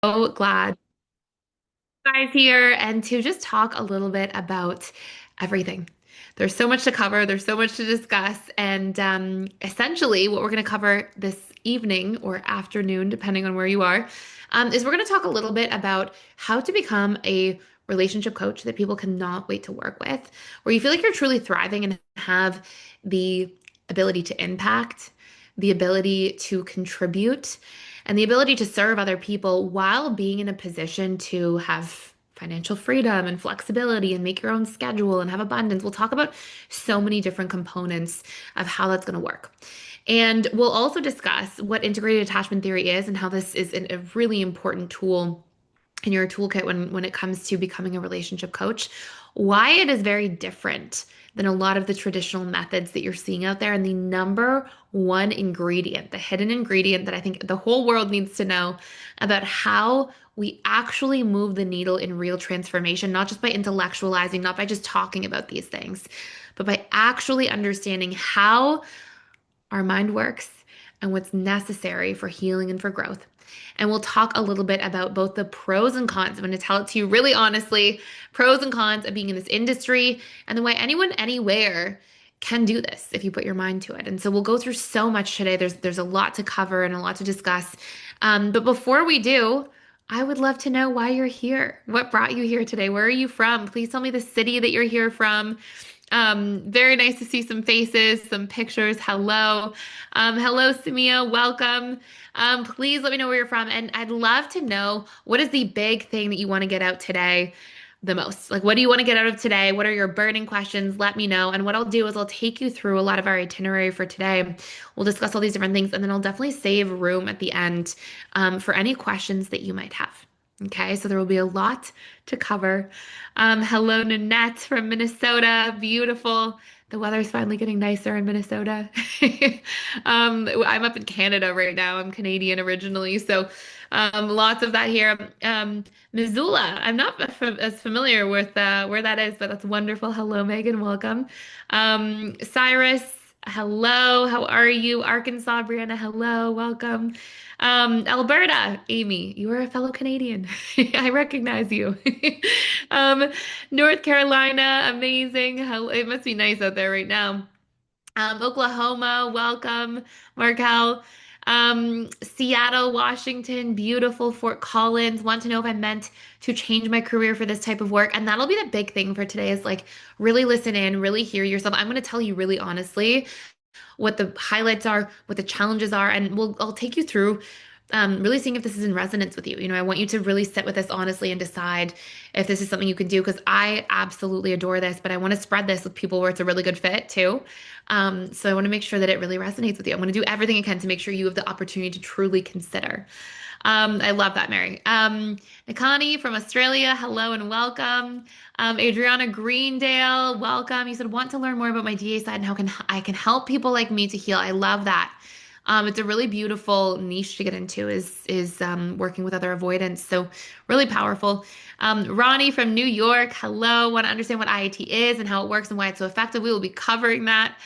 So glad you guys here and to just talk a little bit about everything. There's so much to cover, there's so much to discuss, and essentially, what we're going to cover this evening or afternoon, depending on where you are, is we're going to talk a little bit about how to become a relationship coach that people cannot wait to work with, where you feel like you're truly thriving and have the ability to impact, the ability to contribute and the ability to serve other people while being in a position to have financial freedom and flexibility and make your own schedule and have abundance. We'll talk about so many different components of how that's going to work. And we'll also discuss what integrated attachment theory is and how this is a really important tool in your toolkit when it comes to becoming a relationship coach, why it is very different than a lot of the traditional methods that you're seeing out there. And the number one ingredient, the hidden ingredient that I think the whole world needs to know about how we actually move the needle in real transformation, not just by intellectualizing, not by just talking about these things, but by actually understanding how our mind works and what's necessary for healing and for growth. And we'll talk a little bit about both the pros and cons. I'm going to tell it to you really honestly, pros and cons of being in this industry and the way anyone anywhere can do this if you put your mind to it. And so we'll go through so much today. There's a lot to cover and a lot to discuss. But before we do, I would love to know why you're here. What brought you here today? Where are you from? Please tell me the city that you're here from. Very nice to see some faces, some pictures. Hello. Hello, Samia. Welcome. Please let me know where you're from. And I'd love to know what is the big thing that you want to get out today the most? Like, what do you want to get out of today? What are your burning questions? Let me know. And what I'll do is I'll take you through a lot of our itinerary for today. We'll discuss all these different things, and then I'll definitely save room at the end for any questions that you might have. Okay, so there will be a lot to cover. Hello, Nanette from Minnesota. Beautiful. The weather's finally getting nicer in Minnesota. I'm up in Canada right now. I'm Canadian originally, so lots of that here. Missoula. I'm not as familiar with where that is, but that's wonderful. Hello, Megan. Welcome. Cyrus. Hello. How are you? Arkansas, Brianna. Hello. Welcome. Alberta, Amy, you are a fellow Canadian. I recognize you. Um, North Carolina, amazing. It must be nice out there right now. Oklahoma, welcome, Markel. Seattle, Washington, beautiful. Fort Collins. Want to know if I meant to change my career for this type of work? And that'll be the big thing for today is like really listen in, really hear yourself. I'm going to tell you really honestly what the highlights are, what the challenges are, and I'll take you through really seeing if this is in resonance with you. You know, I want you to really sit with this honestly and decide if this is something you can do because I absolutely adore this, but I want to spread this with people where it's a really good fit too. So I want to make sure that it really resonates with you. I'm going to do everything I can to make sure you have the opportunity to truly consider. I love that, Mary. Nikani from Australia, hello and welcome. Adriana Greendale, welcome. You said want to learn more about my DA side and how can I can help people like me to heal. I love that. It's a really beautiful niche to get into is working with other avoidance. So really powerful. Ronnie from New York, hello. Want to understand what IIT is and how it works and why it's so effective. We will be covering that.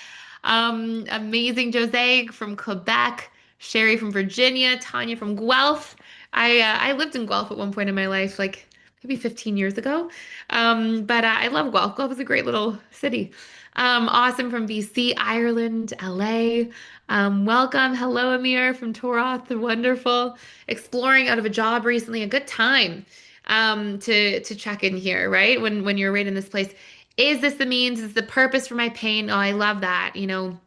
Amazing Jose from Quebec, Sherry from Virginia, Tanya from Guelph. I lived in Guelph at one point in my life, like maybe 15 years ago. But I love Guelph. Guelph is a great little city. Awesome from BC, Ireland, LA. Welcome. Hello, Amir from Toroth. Wonderful. Exploring out of a job recently. A good time to check in here, right? When you're right in this place. Is this the means? Is the purpose for my pain? Oh, I love that. You know,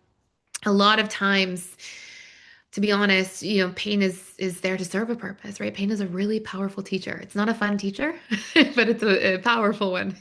a lot of times, to be honest, you know, pain is there to serve a purpose, right? Pain is a really powerful teacher. It's not a fun teacher, but it's a powerful one.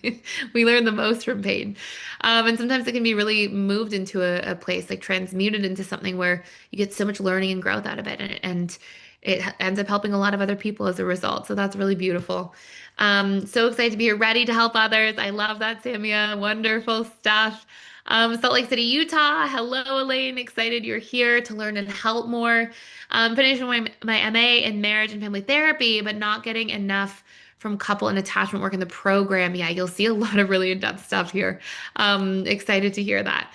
We learn the most from pain. And sometimes it can be really moved into a place, like transmuted into something where you get so much learning and growth out of it. And it ends up helping a lot of other people as a result. So that's really beautiful. So excited to be here, ready to help others. I love that, Samia. Wonderful stuff. Salt Lake City, Utah. Hello, Elaine. Excited you're here to learn and help more. Finishing my MA in marriage and family therapy, but not getting enough from couple and attachment work in the program. Yeah, you'll see a lot of really in-depth stuff here. Excited to hear that.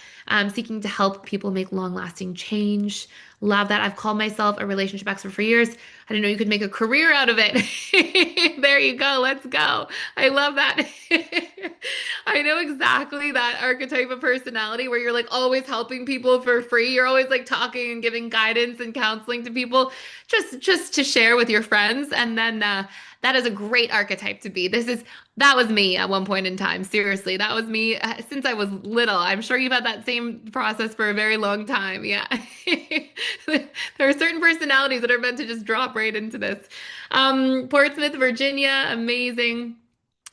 Seeking to help people make long-lasting change. Love that. I've called myself a relationship expert for years. I didn't know you could make a career out of it. There you go. Let's go. I love that. I know exactly that archetype of personality where you're like always helping people for free. You're always like talking and giving guidance and counseling to people just to share with your friends. And then that is a great archetype to be. That was me at one point in time. Seriously, that was me since I was little. I'm sure you've had that same process for a very long time. Yeah. There are certain personalities that are meant to just drop right into this. Portsmouth, Virginia, amazing.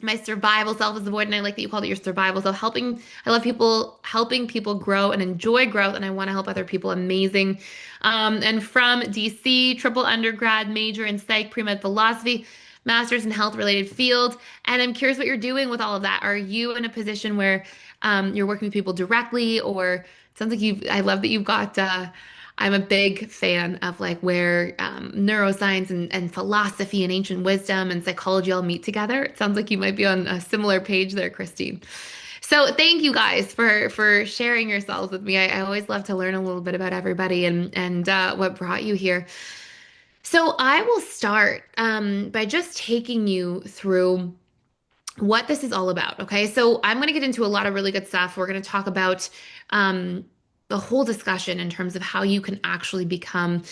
My survival self is the void, and I like that you called it your survival self. I love people helping people grow and enjoy growth, and I want to help other people. Amazing. And from DC, triple undergrad, major in psych, pre-med philosophy, master's in health related field. And I'm curious what you're doing with all of that. Are you in a position where you're working with people directly, or it sounds like I love that you've got, I'm a big fan of like where neuroscience and philosophy and ancient wisdom and psychology all meet together. It sounds like you might be on a similar page there, Christine. So thank you guys for sharing yourselves with me. I always love to learn a little bit about everybody and what brought you here. So I will start by just taking you through what this is all about. Okay. So I'm going to get into a lot of really good stuff. We're going to talk about um, the whole discussion in terms of how you can actually become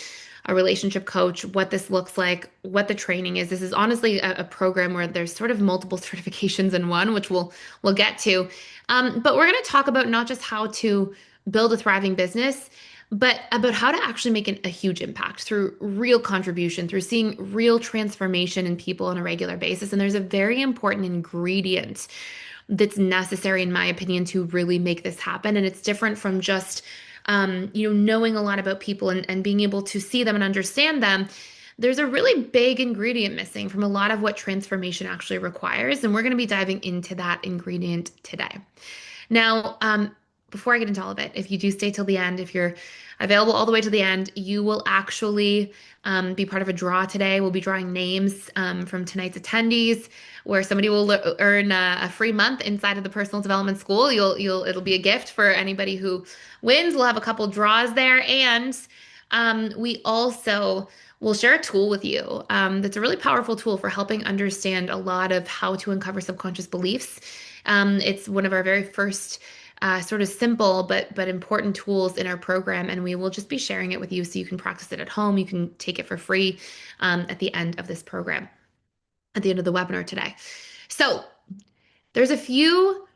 a relationship coach, what this looks like, what the training is. This is honestly a program where there's sort of multiple certifications in one, which we'll get to. But we're going to talk about not just how to build a thriving business, but about how to actually make a huge impact through real contribution, through seeing real transformation in people on a regular basis. And there's a very important ingredient that's necessary, in my opinion, to really make this happen. And it's different from just, knowing a lot about people and being able to see them and understand them. There's a really big ingredient missing from a lot of what transformation actually requires. And we're going to be diving into that ingredient today. Now, before I get into all of it, if you do stay till the end, if you're available all the way to the end, you will actually be part of a draw today. We'll be drawing names from tonight's attendees, where somebody will earn a free month inside of the personal development school. It'll be a gift for anybody who wins. We'll have a couple draws there, and we also will share a tool with you that's a really powerful tool for helping understand a lot of how to uncover subconscious beliefs. It's one of our very first sort of simple but important tools in our program, and we will just be sharing it with you so you can practice it at home. You can take it for free at the end of this program, at the end of the webinar today. So there's a few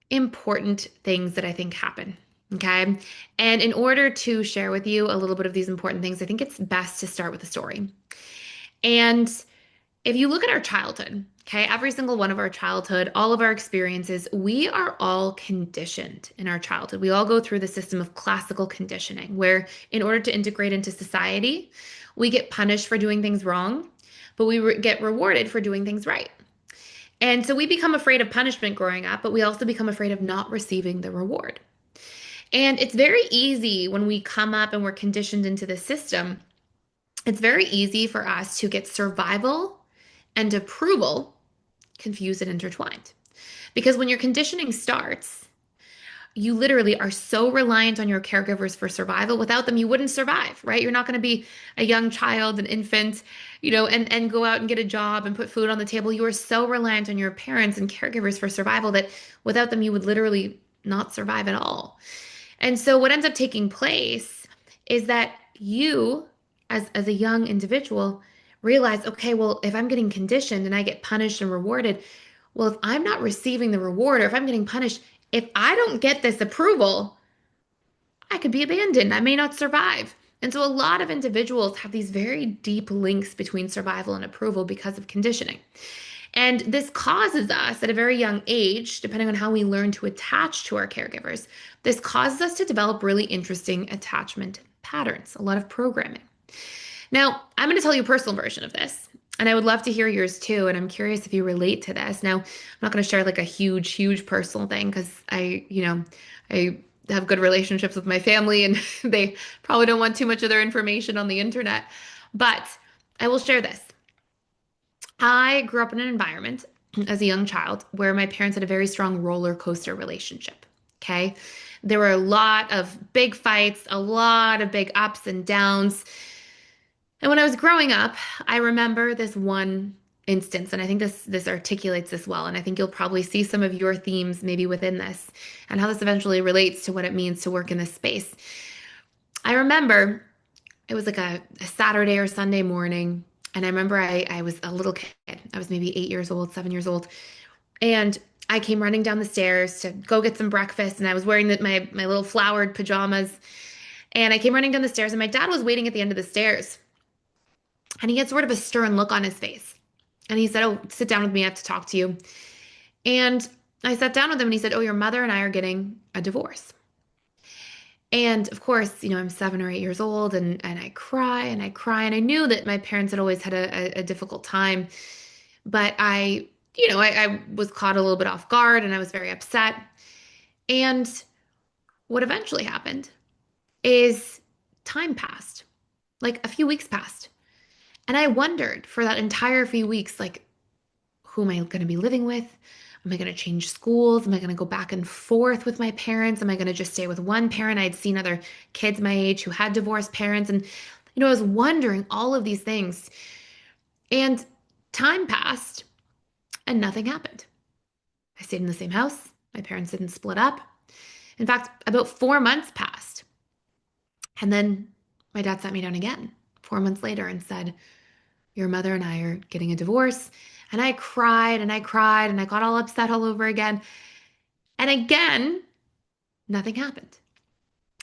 important things that I think happen. Okay. And in order to share with you a little bit of these important things, I think it's best to start with a story. And if you look at our childhood, okay, every single one of our childhood, all of our experiences, we are all conditioned in our childhood. We all go through the system of classical conditioning, where in order to integrate into society, we get punished for doing things wrong, but we get rewarded for doing things right. And so we become afraid of punishment growing up, but we also become afraid of not receiving the reward. And it's very easy when we come up and we're conditioned into the system, it's very easy for us to get survival and approval confused and intertwined. Because when your conditioning starts, you literally are so reliant on your caregivers for survival. Without them, you wouldn't survive, right? You're not going to be a young child, an infant, and go out and get a job and put food on the table. You are so reliant on your parents and caregivers for survival that without them, you would literally not survive at all. And so what ends up taking place is that you, as a young individual, realize, okay, well, if I'm getting conditioned and I get punished and rewarded, well, if I'm not receiving the reward, or if I'm getting punished, if I don't get this approval, I could be abandoned. I may not survive. And so a lot of individuals have these very deep links between survival and approval because of conditioning. And this causes us at a very young age, depending on how we learn to attach to our caregivers, this causes us to develop really interesting attachment patterns, a lot of programming. Now, I'm going to tell you a personal version of this. And I would love to hear yours too. And I'm curious if you relate to this. Now, I'm not going to share like a huge, huge personal thing because I have good relationships with my family and they probably don't want too much of their information on the internet. But I will share this. I grew up in an environment as a young child where my parents had a very strong roller coaster relationship. Okay. There were a lot of big fights, a lot of big ups and downs. And when I was growing up, I remember this one instance, and I think this articulates this well, and I think you'll probably see some of your themes maybe within this and how this eventually relates to what it means to work in this space. I remember it was like a Saturday or Sunday morning, and I remember I was a little kid. I was maybe 8 years old, 7 years old, and I came running down the stairs to go get some breakfast, and I was wearing my little flowered pajamas, and I came running down the stairs, and my dad was waiting at the end of the stairs. And he had sort of a stern look on his face. And he said, "Oh, sit down with me. I have to talk to you." And I sat down with him and he said, "Oh, your mother and I are getting a divorce." And of course, I'm 7 or 8 years old and I cry and I cry. And I knew that my parents had always had a difficult time. But I was caught a little bit off guard and I was very upset. And what eventually happened is time passed, like a few weeks passed. And I wondered for that entire few weeks, like, who am I going to be living with? Am I going to change schools? Am I going to go back and forth with my parents? Am I going to just stay with one parent? I had seen other kids my age who had divorced parents. And, I was wondering all of these things. And time passed and nothing happened. I stayed in the same house. My parents didn't split up. In fact, about 4 months passed. And then my dad sat me down again 4 months later and said, "Your mother and I are getting a divorce." And I cried and I cried and I got all upset all over again. And again, nothing happened.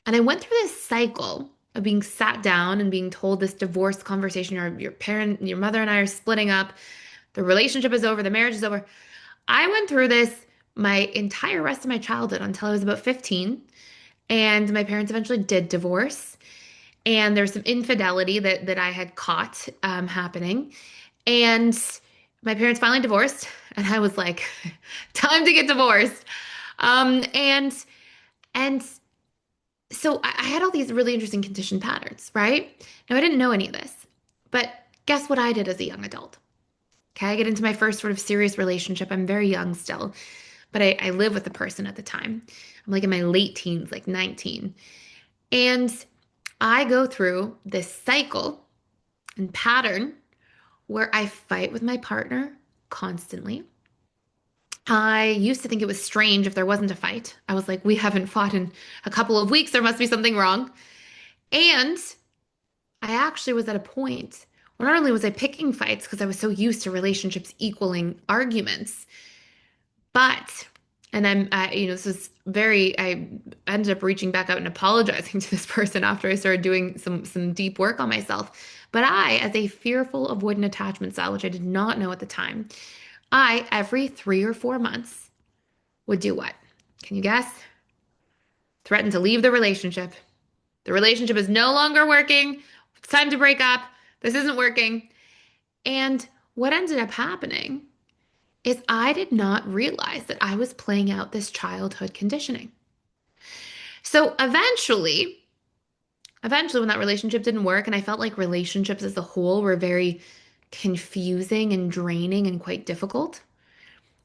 And I went through this cycle of being sat down and being told this divorce conversation, your mother and I are splitting up, the relationship is over, the marriage is over. I went through this my entire rest of my childhood until I was about 15. And my parents eventually did divorce. And there's some infidelity that I had caught happening. And my parents finally divorced, and I was like, time to get divorced. And so I had all these really interesting conditioned patterns, right? Now I didn't know any of this, but guess what I did as a young adult? Okay, I get into my first sort of serious relationship. I'm very young still, but I live with the person at the time. I'm like in my late teens, like 19. And I go through this cycle and pattern where I fight with my partner constantly. I used to think it was strange if there wasn't a fight. I was like, we haven't fought in a couple of weeks. There must be something wrong. And I actually was at a point where not only was I picking fights because I was so used to relationships equaling arguments, but, and this is I ended up reaching back out and apologizing to this person after I started doing some deep work on myself. But I, as a fearful avoidant attachment style, which I did not know at the time, I, every 3 or 4 months, would do what? Can you guess? Threaten to leave the relationship. The relationship is no longer working. It's time to break up. This isn't working. And what ended up happening is I did not realize that I was playing out this childhood conditioning. So eventually when that relationship didn't work and I felt like relationships as a whole were very confusing and draining and quite difficult,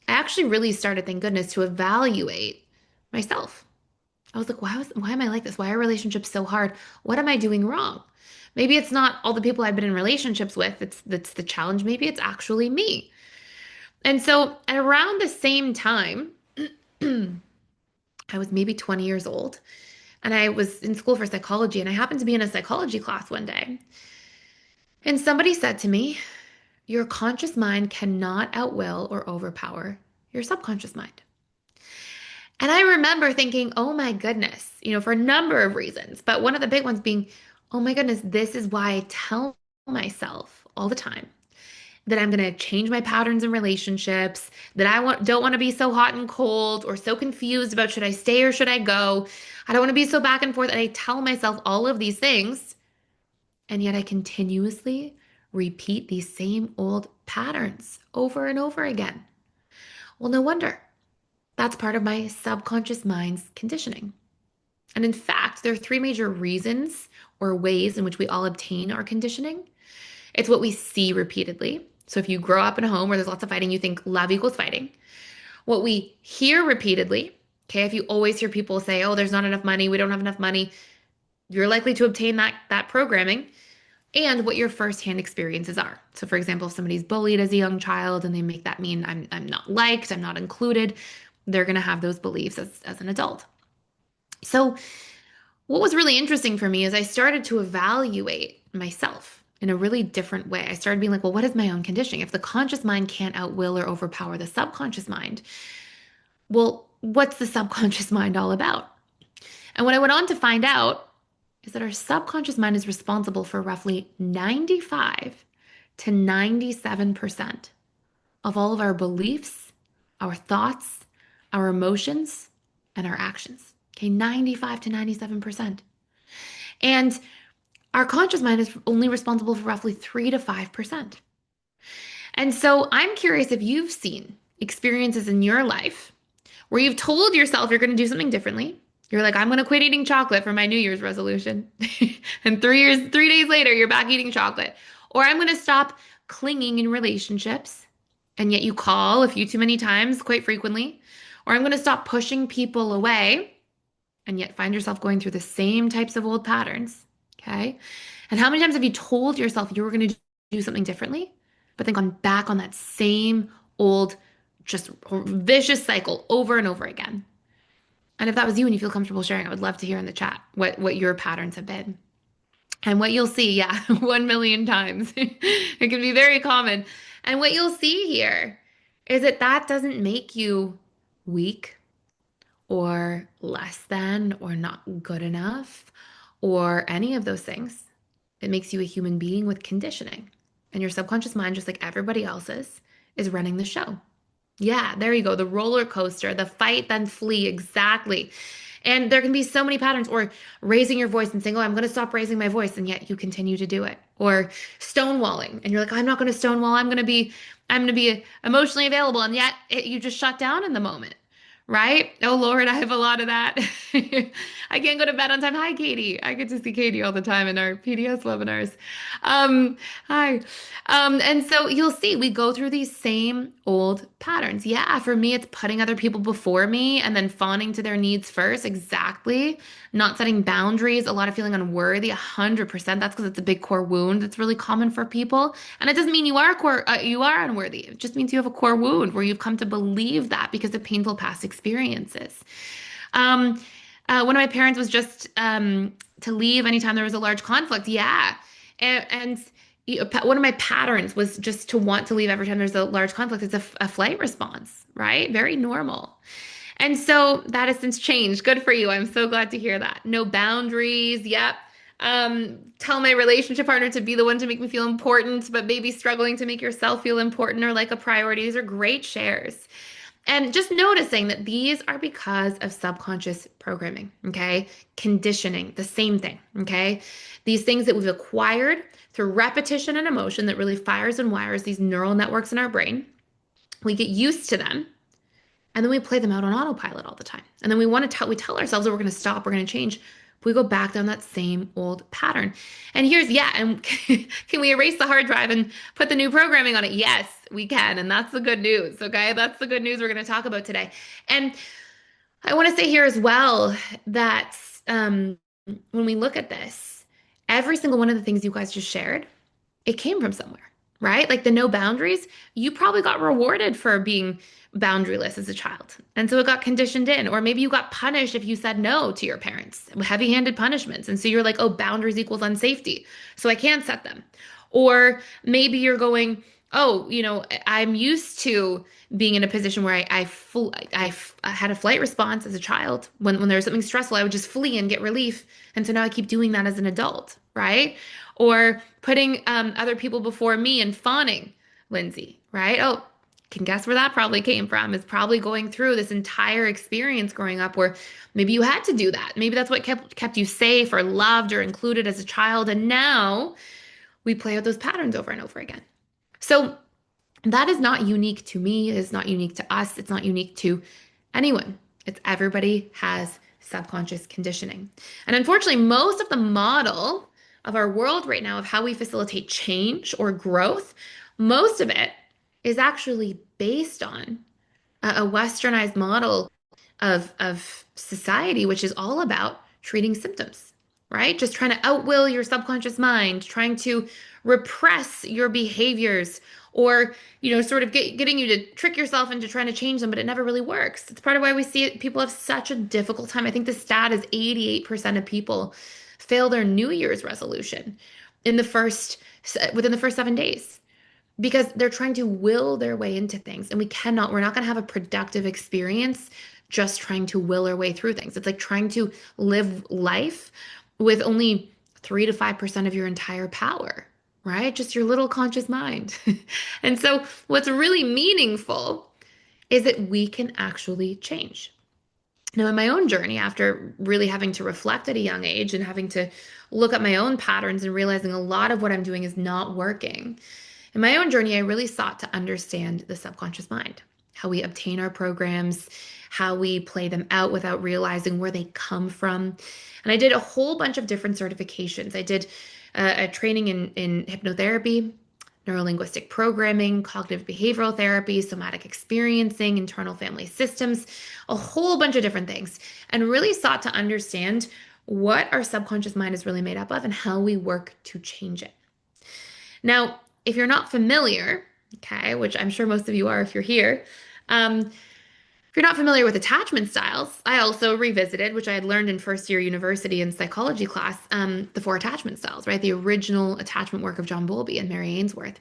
I actually really started, thank goodness, to evaluate myself. I was like, why am I like this? Why are relationships so hard? What am I doing wrong? Maybe it's not all the people I've been in relationships with that's the challenge. Maybe it's actually me. And so at around the same time, I was maybe 20 years old and I was in school for psychology and I happened to be in a psychology class one day. And somebody said to me, "Your conscious mind cannot outwill or overpower your subconscious mind." And I remember thinking, oh my goodness, for a number of reasons, but one of the big ones being, oh my goodness, this is why I tell myself all the time that I'm going to change my patterns in relationships, that don't want to be so hot and cold or so confused about should I stay or should I go. I don't want to be so back and forth. And I tell myself all of these things, and yet I continuously repeat these same old patterns over and over again. Well, no wonder. That's part of my subconscious mind's conditioning. And in fact, there are three major reasons or ways in which we all obtain our conditioning. It's what we see repeatedly. So if you grow up in a home where there's lots of fighting, you think love equals fighting. What we hear repeatedly, okay, if you always hear people say, oh, there's not enough money, we don't have enough money, you're likely to obtain that programming, and what your firsthand experiences are. So for example, if somebody's bullied as a young child and they make that mean I'm not liked, I'm not included, they're gonna have those beliefs as an adult. So what was really interesting for me is I started to evaluate myself in a really different way. I started being like, well, what is my own conditioning? If the conscious mind can't outwill or overpower the subconscious mind, well, what's the subconscious mind all about? And what I went on to find out is that our subconscious mind is responsible for roughly 95 to 97% of all of our beliefs, our thoughts, our emotions, and our actions. Okay, 95 to 97%. And our conscious mind is only responsible for roughly 3 to 5%. And so I'm curious if you've seen experiences in your life where you've told yourself you're going to do something differently. You're like, I'm going to quit eating chocolate for my New Year's resolution. And 3 days later, you're back eating chocolate. Or I'm going to stop clinging in relationships. And yet you call a few too many times, quite frequently. Or I'm going to stop pushing people away. And yet find yourself going through the same types of old patterns. Okay. And how many times have you told yourself you were going to do something differently, but then gone back on that same old, just vicious cycle over and over again? And if that was you and you feel comfortable sharing, I would love to hear in the chat what your patterns have been. And what you'll see, yeah, 1 million times. It can be very common. And what you'll see here is that doesn't make you weak or less than or not good enough or any of those things. It makes you a human being with conditioning. And your subconscious mind, just like everybody else's, is running the show. Yeah, there you go. The roller coaster, the fight, then flee. Exactly. And there can be so many patterns, or raising your voice and saying, oh, I'm going to stop raising my voice. And yet you continue to do it. Or stonewalling. And you're like, I'm not going to stonewall. I'm going to be emotionally available. And yet you just shut down in the moment. Right? Oh Lord, I have a lot of that. I can't go to bed on time. Hi, Katie. I get to see Katie all the time in our PDS webinars. Hi. And so you'll see we go through these same old patterns. Yeah, for me, it's putting other people before me and then fawning to their needs first. Exactly. Not setting boundaries, a lot of feeling unworthy, 100%. That's because it's a big core wound that's really common for people. And it doesn't mean you are unworthy. It just means you have a core wound where you've come to believe that because of painful past experiences. One of my parents was just to leave anytime there was a large conflict. Yeah. And one of my patterns was just to want to leave every time there's a large conflict. It's a flight response, right? Very normal. And so that has since changed. Good for you. I'm so glad to hear that. No boundaries. Yep. Tell my relationship partner to be the one to make me feel important, but maybe struggling to make yourself feel important or like a priority. These are great shares. And just noticing that these are because of subconscious programming, okay? Conditioning, the same thing, okay? These things that we've acquired through repetition and emotion that really fires and wires these neural networks in our brain. We get used to them, and then we play them out on autopilot all the time. And then we tell ourselves that we're going to stop, we're going to change. But we go back down that same old pattern. And and can we erase the hard drive and put the new programming on it? Yes, we can. And that's the good news, okay? That's the good news we're going to talk about today. And I want to say here as well that when we look at this, every single one of the things you guys just shared, it came from somewhere, right? Like the no boundaries, you probably got rewarded for being boundaryless as a child. And so it got conditioned in. Or maybe you got punished if you said no to your parents, heavy-handed punishments. And so you're like, oh, boundaries equals unsafety. So I can't set them. Or maybe you're going, oh, I'm used to being in a position where I had a flight response as a child. When there was something stressful, I would just flee and get relief. And so now I keep doing that as an adult, right? Or putting other people before me and fawning, Lindsay, right? Oh, can guess where that probably came from. Is probably going through this entire experience growing up where maybe you had to do that. Maybe that's what kept you safe or loved or included as a child. And now we play out those patterns over and over again. So that is not unique to me. It is not unique to us. It's not unique to anyone. It's everybody has subconscious conditioning. And unfortunately, most of the model of our world right now of how we facilitate change or growth, most of it is actually based on a westernized model of society, which is all about treating symptoms, right? Just trying to outwill your subconscious mind, trying to repress your behaviors, or sort of getting you to trick yourself into trying to change them, but it never really works. It's part of why we see it, people have such a difficult time. I think the stat is 88% of people fail their New Year's resolution in the first within the first 7 days because they're trying to will their way into things. And we're not going to have a productive experience just trying to will our way through things. It's like trying to live life with only 3 to 5% of your entire power, right? Just your little conscious mind. And so, what's really meaningful is that we can actually change. Now, in my own journey, after really having to reflect at a young age and having to look at my own patterns and realizing a lot of what I'm doing is not working, in my own journey, I really sought to understand the subconscious mind, how we obtain our programs, how we play them out without realizing where they come from. And I did a whole bunch of different certifications. I did a training in hypnotherapy, neurolinguistic programming, cognitive behavioral therapy, somatic experiencing, internal family systems, a whole bunch of different things, and really sought to understand what our subconscious mind is really made up of and how we work to change it. Now, if you're not familiar, okay, which I'm sure most of you are if you're here, if you're not familiar with attachment styles, I also revisited, which I had learned in first year university in psychology class, the four attachment styles, right? The original attachment work of John Bowlby and Mary Ainsworth,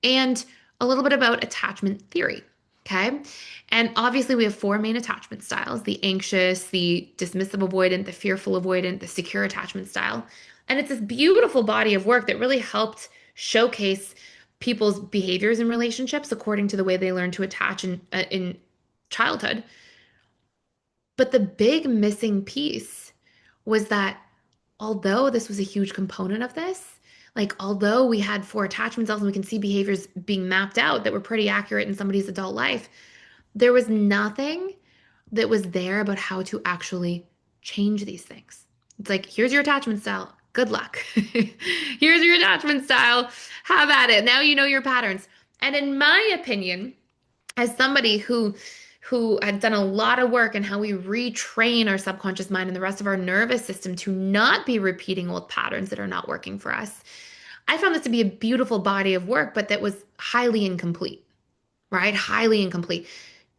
and a little bit about attachment theory, okay? And obviously, we have four main attachment styles: the anxious, the dismissive avoidant, the fearful avoidant, the secure attachment style. And it's this beautiful body of work that really helped showcase people's behaviors in relationships according to the way they learn to attach in childhood. But the big missing piece was that although this was a huge component of this, like although we had four attachment styles and we can see behaviors being mapped out that were pretty accurate in somebody's adult life, there was nothing that was there about how to actually change these things. It's like, here's your attachment style. Good luck. Here's your attachment style. Have at it. Now you know your patterns. And in my opinion, as somebody who had done a lot of work in how we retrain our subconscious mind and the rest of our nervous system to not be repeating old patterns that are not working for us, I found this to be a beautiful body of work, but that was highly incomplete, right? Highly incomplete.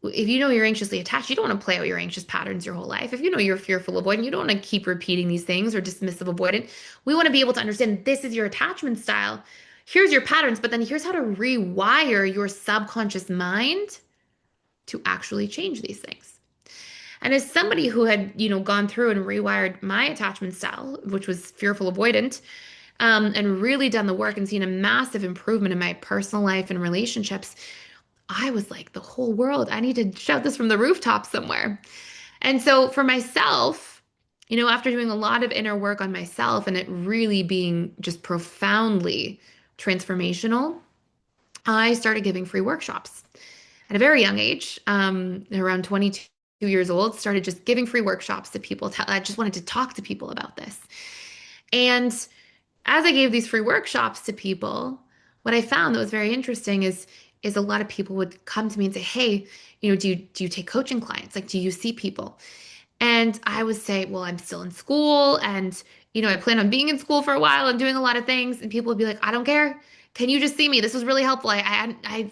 If you know you're anxiously attached, you don't want to play out your anxious patterns your whole life. If you know you're fearful avoidant, you don't want to keep repeating these things, or dismissive avoidant. We want to be able to understand this is your attachment style. Here's your patterns, but then here's how to rewire your subconscious mind to actually change these things. And as somebody who had, gone through and rewired my attachment style, which was fearful avoidant, and really done the work and seen a massive improvement in my personal life and relationships, I was like, the whole world, I need to shout this from the rooftop somewhere. And so for myself, after doing a lot of inner work on myself and it really being just profoundly transformational, I started giving free workshops at a very young age, around 22 years old, started just giving free workshops to people. I just wanted to talk to people about this. And as I gave these free workshops to people, what I found that was very interesting is a lot of people would come to me and say, "Hey, do you take coaching clients? Like, do you see people?" And I would say, "Well, I'm still in school, and I plan on being in school for a while and doing a lot of things." And people would be like, "I don't care. Can you just see me? This was really helpful. I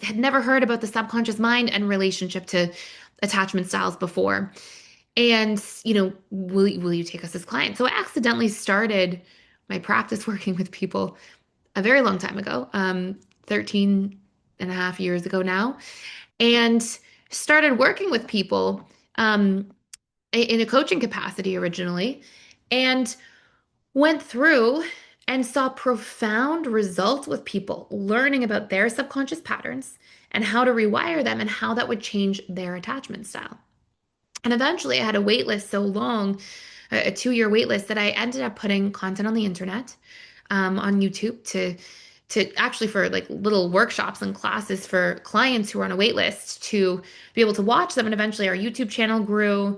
had never heard about the subconscious mind and relationship to attachment styles before. And, will you take us as clients?" So I accidentally started my practice working with people a very long time ago, 13 and a half years ago now, and started working with people in a coaching capacity originally, and went through and saw profound results with people learning about their subconscious patterns and how to rewire them and how that would change their attachment style. And eventually, I had a wait list so long, a 2-year wait list, that I ended up putting content on the internet, on YouTube, to to actually for like little workshops and classes for clients who are on a wait list to be able to watch them. And eventually our YouTube channel grew.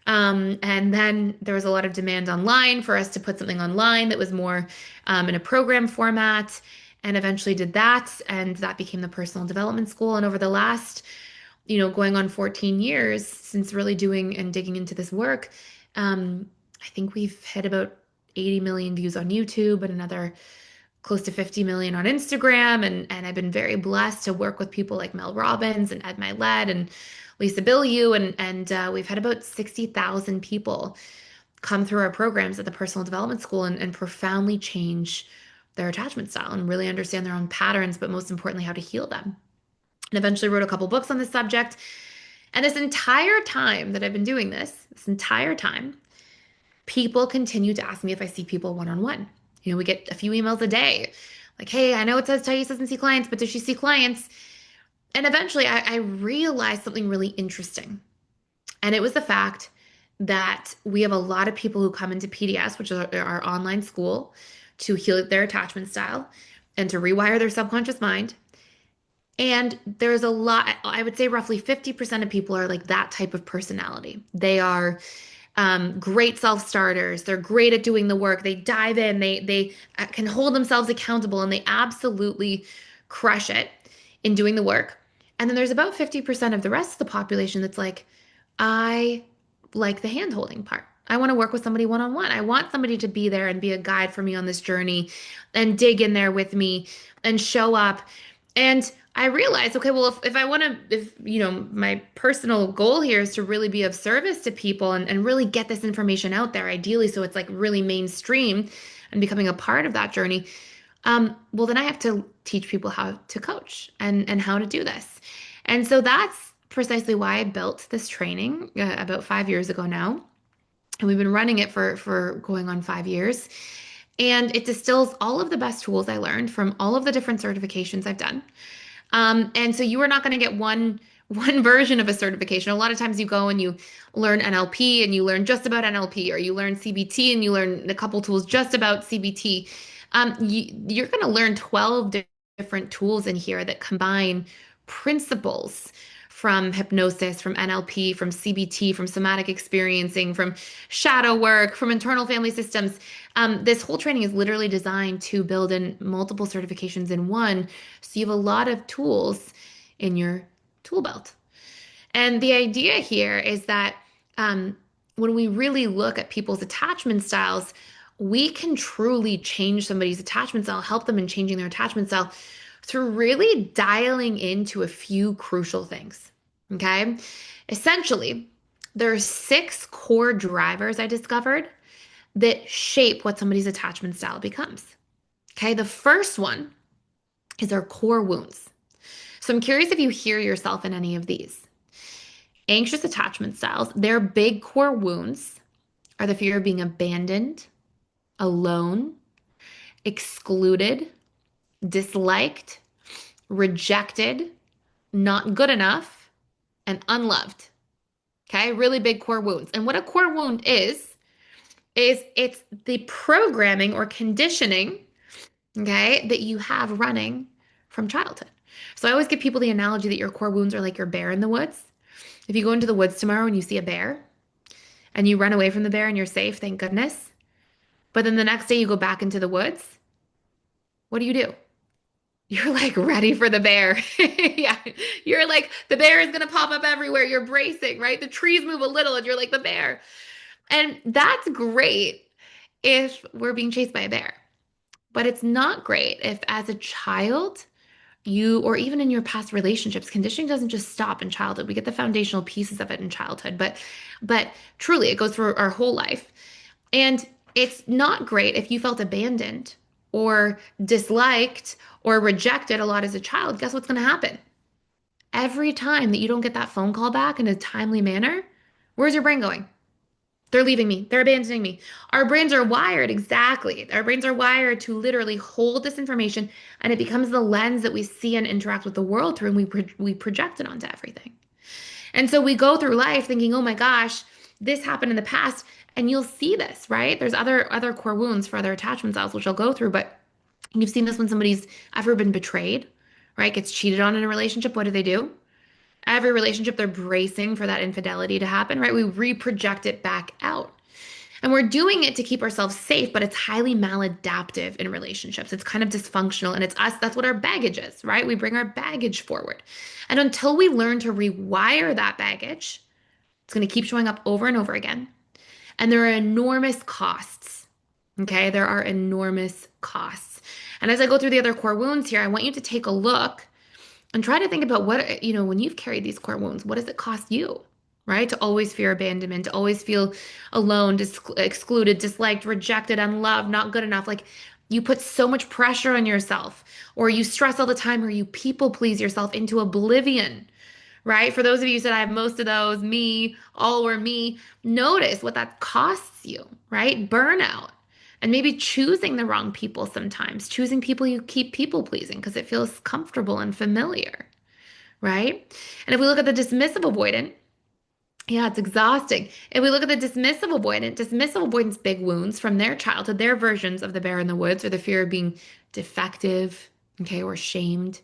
And then there was a lot of demand online for us to put something online that was more in a program format, and eventually did that. And that became the personal development school. And over the last, going on 14 years since really doing and digging into this work, I think we've hit about 80 million views on YouTube and another close to 50 million on Instagram. And I've been very blessed to work with people like Mel Robbins and Ed Milet and Lisa Bilyeu. And we've had about 60,000 people come through our programs at the Personal Development School and profoundly change their attachment style and really understand their own patterns, but most importantly, how to heal them. And eventually wrote a couple books on this subject. And this entire time that I've been doing this entire time, people continue to ask me if I see people one-on-one. We get a few emails a day like, hey, I know it says Thais doesn't see clients, but does she see clients? And eventually I realized something really interesting. And it was the fact that we have a lot of people who come into PDS, which is our online school, to heal their attachment style and to rewire their subconscious mind. And there's a lot, I would say roughly 50% of people are like that type of personality. They are great self-starters. They're great at doing the work. They dive in. They can hold themselves accountable, and they absolutely crush it in doing the work. And then there's about 50% of the rest of the population that's like, I like the hand-holding part. I want to work with somebody one-on-one. I want somebody to be there and be a guide for me on this journey and dig in there with me and show up. And I realized, okay, well, if I want to, my personal goal here is to really be of service to people and really get this information out there, ideally, so it's like really mainstream and becoming a part of that journey. Well, then I have to teach people how to coach and how to do this. And so that's precisely why I built this training about 5 years ago now. And we've been running it for going on 5 years. And it distills all of the best tools I learned from all of the different certifications I've done. And so you are not going to get one version of a certification. A lot of times you go and you learn NLP and you learn just about NLP, or you learn CBT and you learn a couple tools just about CBT. You're going to learn 12 different tools in here that combine principles from hypnosis, from NLP, from CBT, from somatic experiencing, from shadow work, from internal family systems. This whole training is literally designed to build in multiple certifications in one, so you have a lot of tools in your tool belt. And the idea here is that when we really look at people's attachment styles, we can truly change somebody's attachment style, help them in changing their attachment style through really dialing into a few crucial things. Okay. Essentially, there are 6 core drivers I discovered that shape what somebody's attachment style becomes. Okay. The first one is our core wounds. So I'm curious if you hear yourself in any of these. Anxious attachment styles, their big core wounds are the fear of being abandoned, alone, excluded, disliked, rejected, not good enough, and unloved. Okay, really big core wounds. And what a core wound is it's the programming or conditioning, okay, that you have running from childhood. So I always give people the analogy that your core wounds are like your bear in the woods. If you go into the woods tomorrow and you see a bear and you run away from the bear and you're safe, thank goodness. But then the next day you go back into the woods, what do? You're like ready for the bear. Yeah. You're like, the bear is going to pop up everywhere. You're bracing, right? The trees move a little and you're like the bear. And that's great if we're being chased by a bear. But it's not great if, as a child, or even in your past relationships, conditioning doesn't just stop in childhood. We get the foundational pieces of it in childhood, but truly it goes through our whole life. And it's not great if you felt abandoned or disliked or rejected a lot as a child. Guess what's going to happen? Every time that you don't get that phone call back in a timely manner, where's your brain going? They're leaving me. They're abandoning me. Our brains are wired, exactly. Our brains are wired to literally hold this information, and it becomes the lens that we see and interact with the world through, and we project it onto everything. And so we go through life thinking, oh my gosh, this happened in the past. And you'll see this, right? There's other core wounds for other attachment styles, which I'll go through, but You've seen this when somebody's ever been betrayed, right? Gets cheated on in a relationship. What do? Every relationship, they're bracing for that infidelity to happen, right? We reproject it back out. And we're doing it to keep ourselves safe, but it's highly maladaptive in relationships. It's kind of dysfunctional, and it's us. That's what our baggage is, right? We bring our baggage forward. And until we learn to rewire that baggage, it's going to keep showing up over and over again. And there are enormous costs. Okay, there are enormous costs. And as I go through the other core wounds here, I want you to take a look and try to think about what, when you've carried these core wounds, what does it cost you, right? To always fear abandonment, to always feel alone, excluded, disliked, rejected, unloved, not good enough. Like you put so much pressure on yourself, or you stress all the time, or you people please yourself into oblivion, right? For those of you who said, I have most of those, me, all were me, notice what that costs you, right? Burnout. And maybe choosing the wrong people sometimes, choosing people you keep people pleasing because it feels comfortable and familiar, right? And if we look at the dismissive avoidant, yeah, it's exhausting. If we look at the dismissive avoidance big wounds from their childhood, their versions of the bear in the woods, or the fear of being defective, okay, or shamed.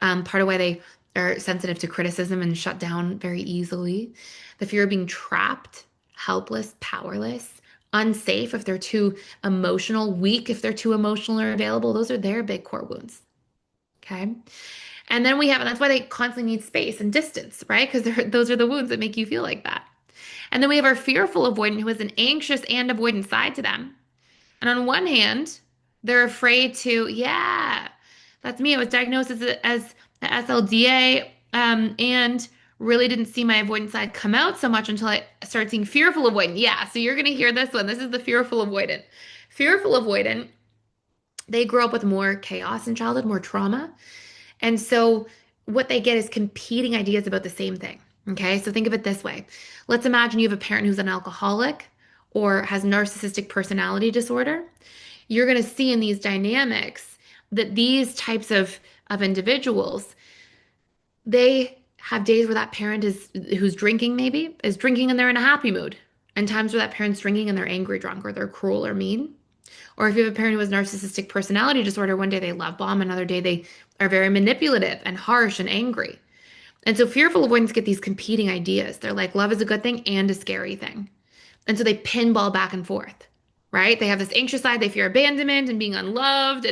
Part of why they are sensitive to criticism and shut down very easily. The fear of being trapped, helpless, powerless, unsafe if they're too emotional, weak if they're too emotional or available. Those are their big core wounds. Okay. And then we have, and that's why they constantly need space and distance, right? Because those are the wounds that make you feel like that. And then we have our fearful avoidant who has an anxious and avoidant side to them. And on one hand, they're afraid to, yeah, that's me. I was diagnosed as the SLDA, and really didn't see my avoidance side come out so much until I started seeing fearful avoidant. Yeah, so you're going to hear this one. This is the fearful avoidant. Fearful avoidant, they grow up with more chaos in childhood, more trauma. And so what they get is competing ideas about the same thing. Okay, so think of it this way. Let's imagine you have a parent who's an alcoholic or has narcissistic personality disorder. You're going to see in these dynamics that these types of individuals, they have days where that parent is who's drinking maybe is drinking and they're in a happy mood, and times where that parent's drinking and they're angry drunk or they're cruel or mean. Or if you have a parent who has narcissistic personality disorder, one day they love bomb, another day they are very manipulative and harsh and angry. And so fearful avoidants get these competing ideas. They're like, love is a good thing and a scary thing. And so they pinball back and forth, right? They have this anxious side, they fear abandonment and being unloved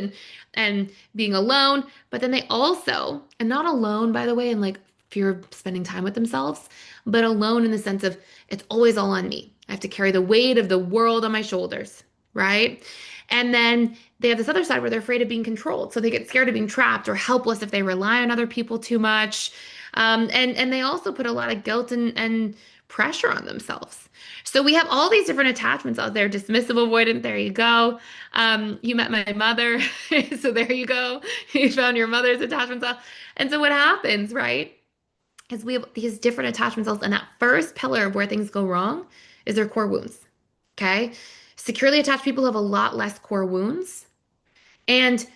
and being alone. But then they also, and not alone, by the way, and like fear of spending time with themselves, but alone in the sense of it's always all on me. I have to carry the weight of the world on my shoulders, right? And then they have this other side where they're afraid of being controlled. So they get scared of being trapped or helpless if they rely on other people too much. And they also put a lot of guilt and pressure on themselves. So we have all these different attachments out there. Dismissive avoidant, there you go. You met my mother, so there you go. You found your mother's attachment style. And so what happens, right, is we have these different attachment styles, and that first pillar of where things go wrong is their core wounds. Okay? Securely attached people have a lot less core wounds. And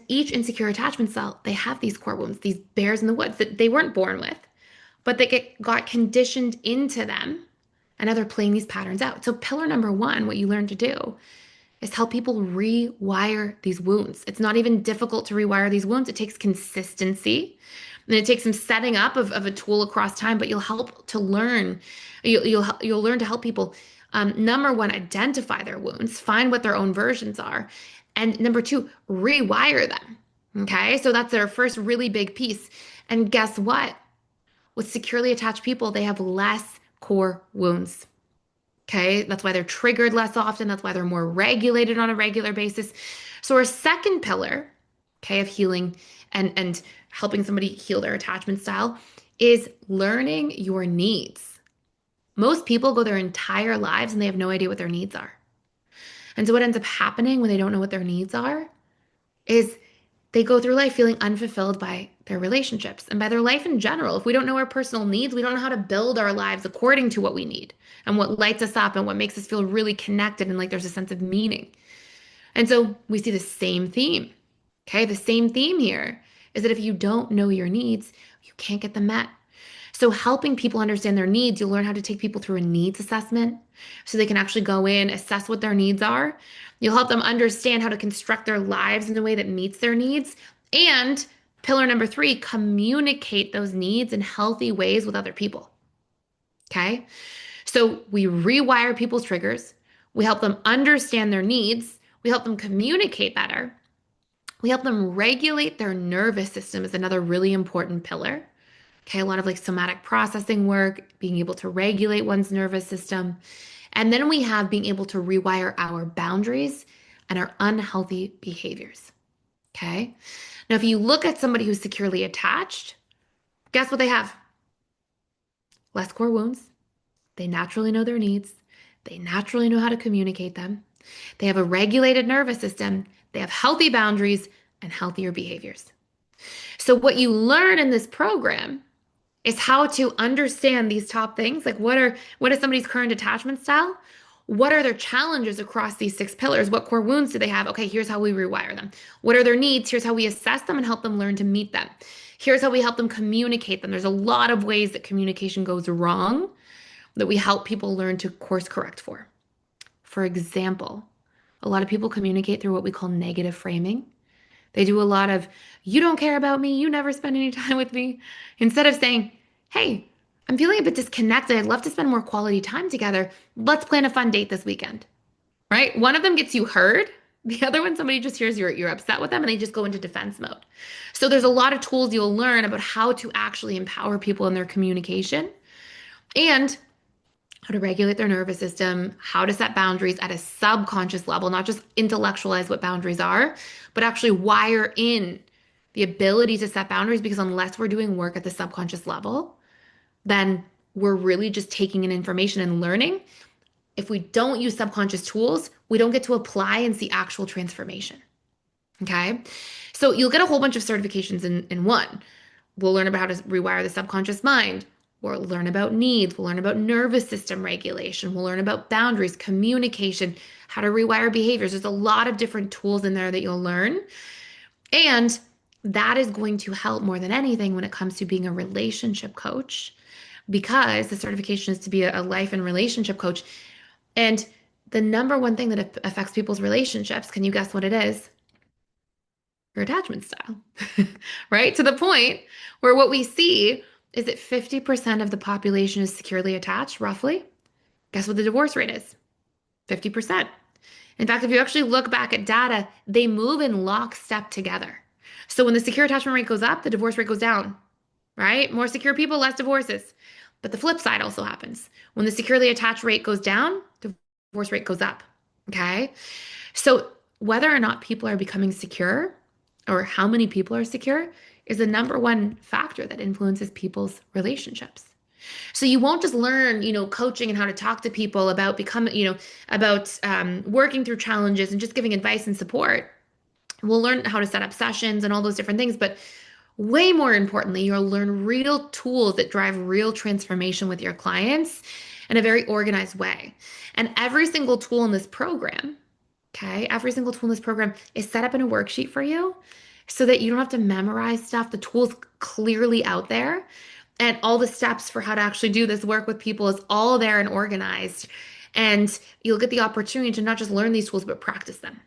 each insecure attachment style, they have these core wounds, these bears in the woods that they weren't born with, but they got conditioned into them, and now they're playing these patterns out. So pillar number one, what you learn to do is help people rewire these wounds. It's not even difficult to rewire these wounds. It takes consistency, and it takes some setting up of a tool across time, but you'll help to learn. You'll learn to help people, number one, identify their wounds, find what their own versions are, and number two, rewire them. Okay, so that's their first really big piece. And guess what? With securely attached people, they have less core wounds. Okay, that's why they're triggered less often. That's why they're more regulated on a regular basis. So our second pillar, okay, of healing and helping somebody heal their attachment style is learning your needs. Most people go their entire lives and they have no idea what their needs are. And so what ends up happening when they don't know what their needs are is they go through life feeling unfulfilled by their relationships and by their life in general. If we don't know our personal needs, we don't know how to build our lives according to what we need and what lights us up and what makes us feel really connected and like there's a sense of meaning. And so we see the same theme. Okay, the same theme here is that if you don't know your needs, you can't get them met. So helping people understand their needs, you'll learn how to take people through a needs assessment so they can actually go in, assess what their needs are, You'll help them understand how to construct their lives in a way that meets their needs. And pillar number three, communicate those needs in healthy ways with other people. Okay. So we rewire people's triggers. We help them understand their needs. We help them communicate better. We help them regulate their nervous system is another really important pillar. Okay, a lot of like somatic processing work, being able to regulate one's nervous system. And then we have being able to rewire our boundaries and our unhealthy behaviors. Okay. Now, if you look at somebody who's securely attached, guess what they have? Less core wounds. They naturally know their needs. They naturally know how to communicate them. They have a regulated nervous system. They have healthy boundaries and healthier behaviors. So, what you learn in this program is how to understand these top things. Like what is somebody's current attachment style? What are their challenges across these six pillars? What core wounds do they have? Okay, here's how we rewire them. What are their needs? Here's how we assess them and help them learn to meet them. Here's how we help them communicate them. There's a lot of ways that communication goes wrong that we help people learn to course correct for. For example, a lot of people communicate through what we call negative framing. They do a lot of, you don't care about me, you never spend any time with me, instead of saying, hey, I'm feeling a bit disconnected. I'd love to spend more quality time together. Let's plan a fun date this weekend, right? One of them gets you heard. The other one, somebody just hears you're upset with them and they just go into defense mode. So there's a lot of tools you'll learn about how to actually empower people in their communication and how to regulate their nervous system, how to set boundaries at a subconscious level, not just intellectualize what boundaries are, but actually wire in the ability to set boundaries because unless we're doing work at the subconscious level, then we're really just taking in information and learning. If we don't use subconscious tools, we don't get to apply and see actual transformation. Okay. So you'll get a whole bunch of certifications in one. We'll learn about how to rewire the subconscious mind. We'll learn about needs. We'll learn about nervous system regulation. We'll learn about boundaries, communication, how to rewire behaviors. There's a lot of different tools in there that you'll learn. And that is going to help more than anything when it comes to being a relationship coach, because the certification is to be a life and relationship coach. And the number one thing that affects people's relationships, can you guess what it is? Your attachment style, right? To the point where what we see is that 50% of the population is securely attached, roughly. Guess what the divorce rate is? 50%. In fact, if you actually look back at data, they move in lockstep together. So when the secure attachment rate goes up, the divorce rate goes down, right? More secure people, less divorces. But the flip side also happens. When the securely attached rate goes down, the divorce rate goes up. Okay. So whether or not people are becoming secure or how many people are secure is the number one factor that influences people's relationships. So you won't just learn, coaching and how to talk to people about working through challenges and just giving advice and support. We'll learn how to set up sessions and all those different things, but way more importantly, you'll learn real tools that drive real transformation with your clients in a very organized way. And every single tool in this program, okay, every single tool in this program is set up in a worksheet for you so that you don't have to memorize stuff. The tool's clearly out there. And all the steps for how to actually do this work with people is all there and organized. And you'll get the opportunity to not just learn these tools, but practice them.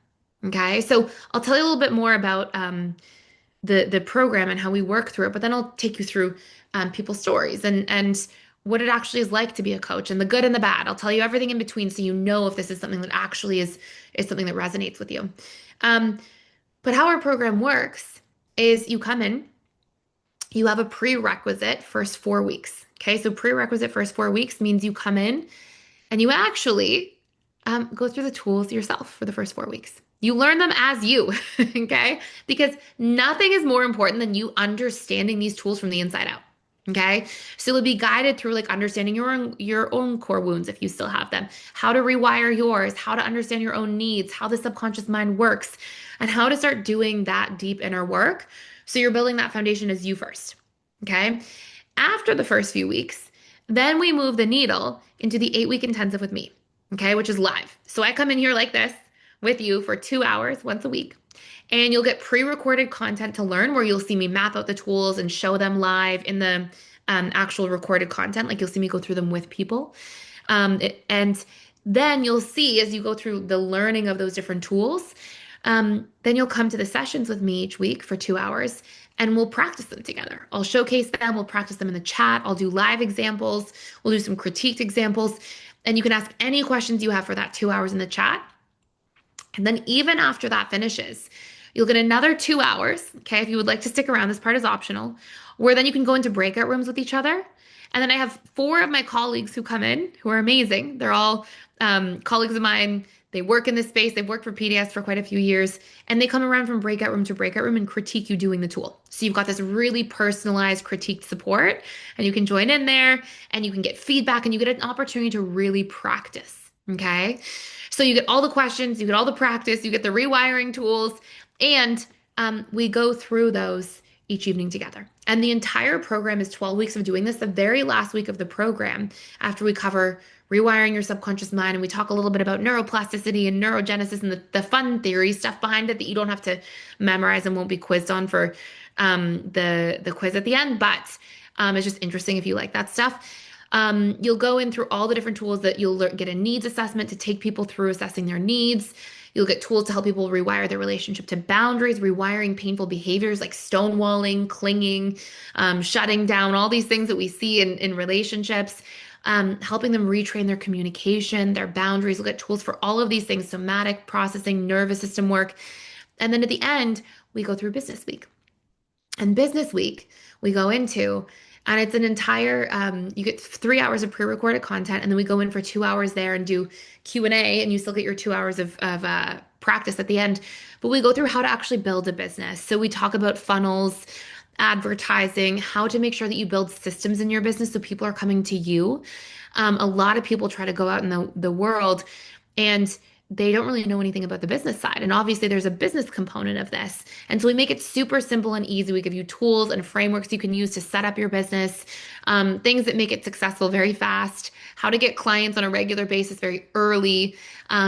Okay. So I'll tell you a little bit more about the program and how we work through it, but then I'll take you through people's stories and what it actually is like to be a coach and the good and the bad. I'll tell you everything in between so you know if this is something that actually is something that resonates with you. But how our program works is you come in, you have a prerequisite first 4 weeks. Okay, so prerequisite first 4 weeks means you come in and you actually go through the tools yourself for the first 4 weeks. You learn them as you, okay? Because nothing is more important than you understanding these tools from the inside out. Okay. So you'll be guided through like understanding your own core wounds if you still have them, how to rewire yours, how to understand your own needs, how the subconscious mind works, and how to start doing that deep inner work. So you're building that foundation as you first. Okay. After the first few weeks, then we move the needle into the 8-week intensive with me. Okay. Which is live. So I come in here like this with you for 2 hours once a week. And you'll get pre-recorded content to learn where you'll see me map out the tools and show them live in the actual recorded content. Like you'll see me go through them with people. And Then you'll see as you go through the learning of those different tools, then you'll come to the sessions with me each week for 2 hours and we'll practice them together. I'll showcase them, we'll practice them in the chat, I'll do live examples, we'll do some critiqued examples, and you can ask any questions you have for that 2 hours in the chat. And then even after that finishes, you'll get another 2 hours. Okay. If you would like to stick around, this part is optional, where then you can go into breakout rooms with each other. And then I have four of my colleagues who come in who are amazing. They're all colleagues of mine. They work in this space. They've worked for PDS for quite a few years. And they come around from breakout room to breakout room and critique you doing the tool. So you've got this really personalized critiqued support, and you can join in there and you can get feedback and you get an opportunity to really practice. Okay. So you get all the questions, you get all the practice, you get the rewiring tools, and we go through those each evening together. And the entire program is 12 weeks of doing this. The very last week of the program, after we cover rewiring your subconscious mind and we talk a little bit about neuroplasticity and neurogenesis and the fun theory stuff behind it that you don't have to memorize and won't be quizzed on for the quiz at the end, but it's just interesting if you like that stuff. You'll go in through all the different tools that you'll get a needs assessment to take people through assessing their needs. You'll get tools to help people rewire their relationship to boundaries, rewiring painful behaviors like stonewalling, clinging, shutting down, all these things that we see in relationships, helping them retrain their communication, their boundaries. You'll get tools for all of these things, somatic processing, nervous system work. And then at the end, we go through business week. And business week, we go into, and it's an entire, you get 3 hours of pre-recorded content, and then we go in for 2 hours there and do Q&A, and you still get your 2 hours of practice at the end. But we go through how to actually build a business. So we talk about funnels, advertising, how to make sure that you build systems in your business so people are coming to you. A lot of people try to go out in the world and they don't really know anything about the business side. And obviously, there's a business component of this. And so we make it super simple and easy. We give you tools and frameworks you can use to set up your business, things that make it successful very fast, how to get clients on a regular basis very early,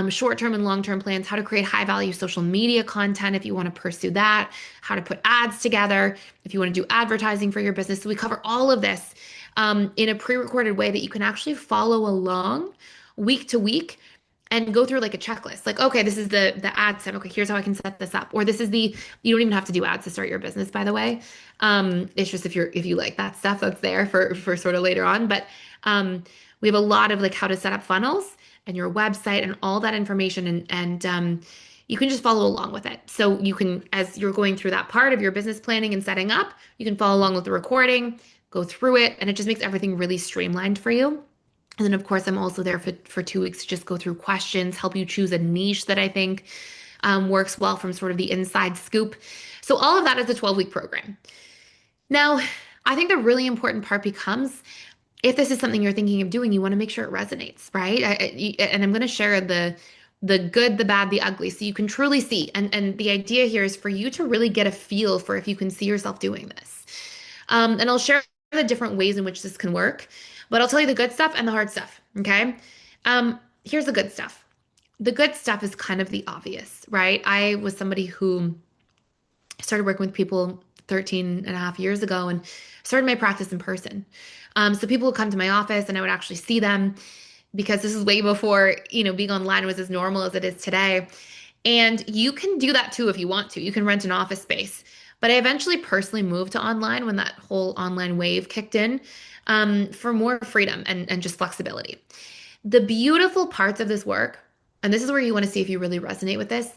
short-term and long-term plans, how to create high-value social media content if you want to pursue that, how to put ads together if you want to do advertising for your business. So we cover all of this in a pre-recorded way that you can actually follow along week to week and go through like a checklist. Like, okay, this is the ad set. Okay, here's how I can set this up. Or this is you don't even have to do ads to start your business, by the way. It's just if you like that stuff, that's there for sort of later on. But we have a lot of like how to set up funnels and your website and all that information, and you can just follow along with it. So you can, as you're going through that part of your business planning and setting up, you can follow along with the recording, go through it, and it just makes everything really streamlined for you. And then, of course, I'm also there for 2 weeks to just go through questions, help you choose a niche that I think works well from sort of the inside scoop. So all of that is a 12-week program. Now, I think the really important part becomes if this is something you're thinking of doing, you want to make sure it resonates, right? And I'm going to share the good, the bad, the ugly, so you can truly see. And the idea here is for you to really get a feel for if you can see yourself doing this. And I'll share the different ways in which this can work. But I'll tell you the good stuff and the hard stuff, okay? Here's the good stuff. The good stuff is kind of the obvious, right? I was somebody who started working with people 13 and a half years ago and started my practice in person. So people would come to my office and I would actually see them because this is way before, being online was as normal as it is today. And you can do that too if you want to. You can rent an office space. But I eventually personally moved to online when that whole online wave kicked in. For more freedom and just flexibility. The beautiful parts of this work, and this is where you want to see if you really resonate with this,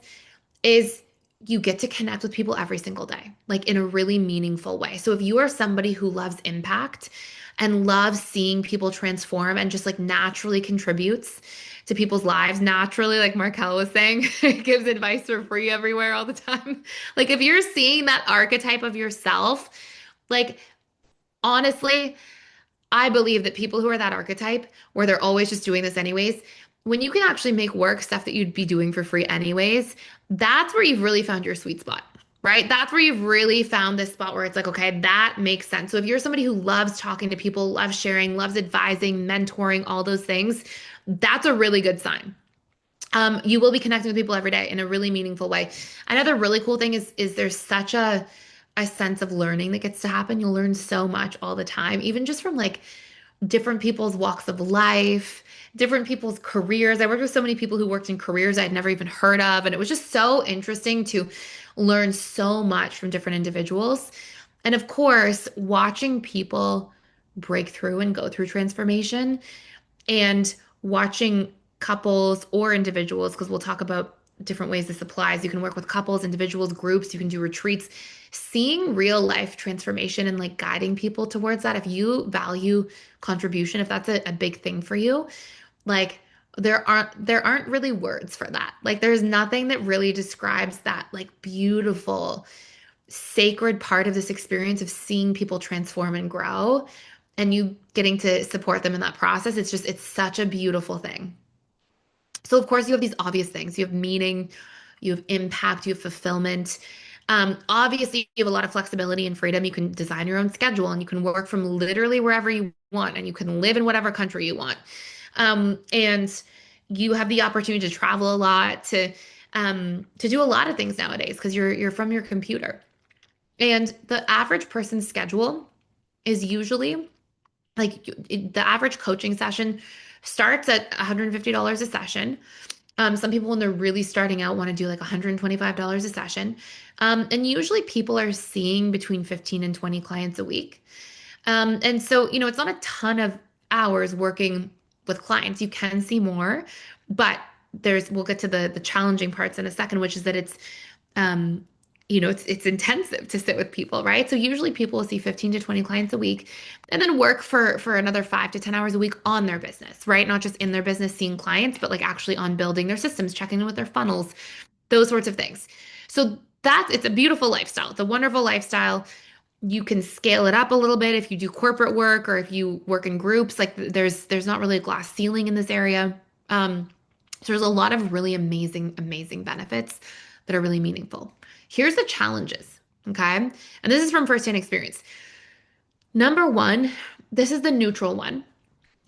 is you get to connect with people every single day, like in a really meaningful way. So if you are somebody who loves impact and loves seeing people transform and just like naturally contributes to people's lives naturally, like Markel was saying, gives advice for free everywhere all the time. Like if you're seeing that archetype of yourself, like honestly, I believe that people who are that archetype, where they're always just doing this anyways, when you can actually make work stuff that you'd be doing for free anyways, that's where you've really found your sweet spot, right? That's where you've really found this spot where it's like, okay, that makes sense. So if you're somebody who loves talking to people, loves sharing, loves advising, mentoring, all those things, that's a really good sign. You will be connecting with people every day in a really meaningful way. Another really cool thing is there's such a sense of learning that gets to happen. You'll learn so much all the time, even just from like different people's walks of life, different people's careers. I worked with so many people who worked in careers I'd never even heard of, and it was just so interesting to learn so much from different individuals. And of course, watching people break through and go through transformation and watching couples or individuals, because we'll talk about different ways this applies. You can work with couples, individuals, groups, you can do retreats. Seeing real life transformation and like guiding people towards that. If you value contribution, if that's a big thing for you, like there aren't really words for that. Like there's nothing that really describes that like beautiful sacred part of this experience of seeing people transform and grow and you getting to support them in that process. It's such a beautiful thing. So, of course, you have these obvious things. You have meaning, you have impact, you have fulfillment. Obviously, you have a lot of flexibility and freedom. You can design your own schedule and you can work from literally wherever you want and you can live in whatever country you want. And you have the opportunity to travel a lot, to do a lot of things nowadays because you're from your computer. And the average person's schedule is usually like the average coaching session starts at $150 a session. Some people, when they're really starting out, want to do like $125 a session. And usually people are seeing between 15 and 20 clients a week. And so, it's not a ton of hours working with clients. You can see more, but we'll get to the challenging parts in a second, which is that um, it's intensive to sit with people, right? So usually people will see 15 to 20 clients a week and then work for another 5 to 10 hours a week on their business, right? Not just in their business seeing clients, but like actually on building their systems, checking in with their funnels, those sorts of things. So it's a beautiful lifestyle. It's a wonderful lifestyle. You can scale it up a little bit if you do corporate work or if you work in groups. Like there's not really a glass ceiling in this area. So there's a lot of really amazing, amazing benefits that are really meaningful. Here's the challenges, okay? And this is from firsthand experience. Number one, this is the neutral one.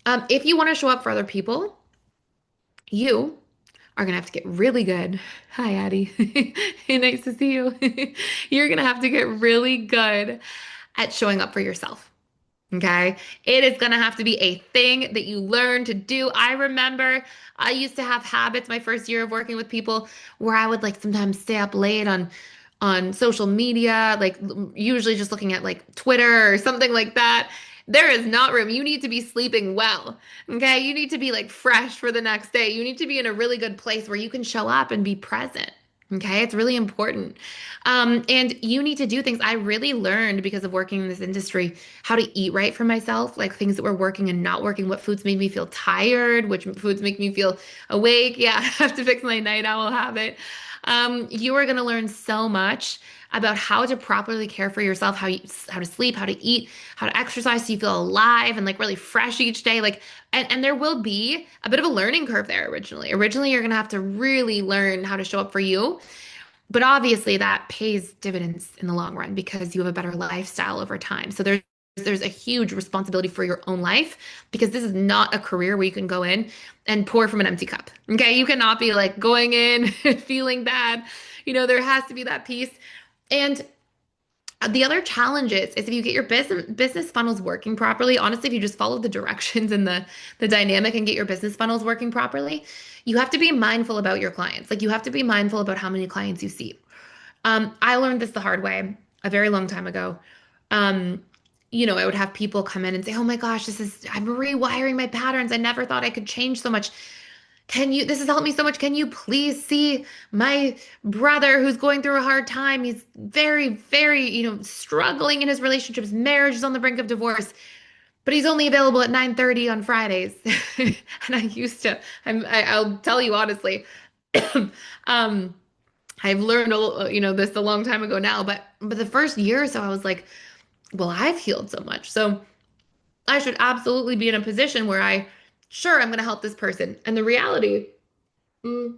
If you want to show up for other people, you are gonna have to get really good. Hi, Addie. Hey, nice to see you. You're gonna have to get really good at showing up for yourself. Okay. It is going to have to be a thing that you learn to do. I remember I used to have habits my first year of working with people where I would like sometimes stay up late on social media, like usually just looking at like Twitter or something like that. There is not room. You need to be sleeping well. Okay. You need to be like fresh for the next day. You need to be in a really good place where you can show up and be present. Okay, it's really important. And you need to do things. I really learned because of working in this industry how to eat right for myself, like things that were working and not working, what foods made me feel tired, which foods make me feel awake. Yeah, I have to fix my night owl habit. You are going to learn so much about how to properly care for yourself, how to sleep, how to eat, how to exercise so you feel alive and like really fresh each day. Like, and there will be a bit of a learning curve there originally. Originally, you're going to have to really learn how to show up for you. But obviously that pays dividends in the long run because you have a better lifestyle over time. So there's a huge responsibility for your own life because this is not a career where you can go in and pour from an empty cup. Okay? You cannot be like going in feeling bad. There has to be that piece. And the other challenge is if you get your business funnels working properly, honestly, if you just follow the directions and the dynamic and get your business funnels working properly, you have to be mindful about your clients. Like you have to be mindful about how many clients you see. I learned this the hard way a very long time ago. Um, I would have people come in and say, "Oh my gosh, I'm rewiring my patterns. I never thought I could change so much. This has helped me so much. Can you please see my brother who's going through a hard time? He's very, very, struggling in his relationship. His marriage is on the brink of divorce, but he's only available at 9:30 on Fridays." And I'll tell you honestly, um, I've learned this a long time ago now, but the first year or so I was like, well, I've healed so much. So I should absolutely be in a position where sure, I'm going to help this person. And the reality mm,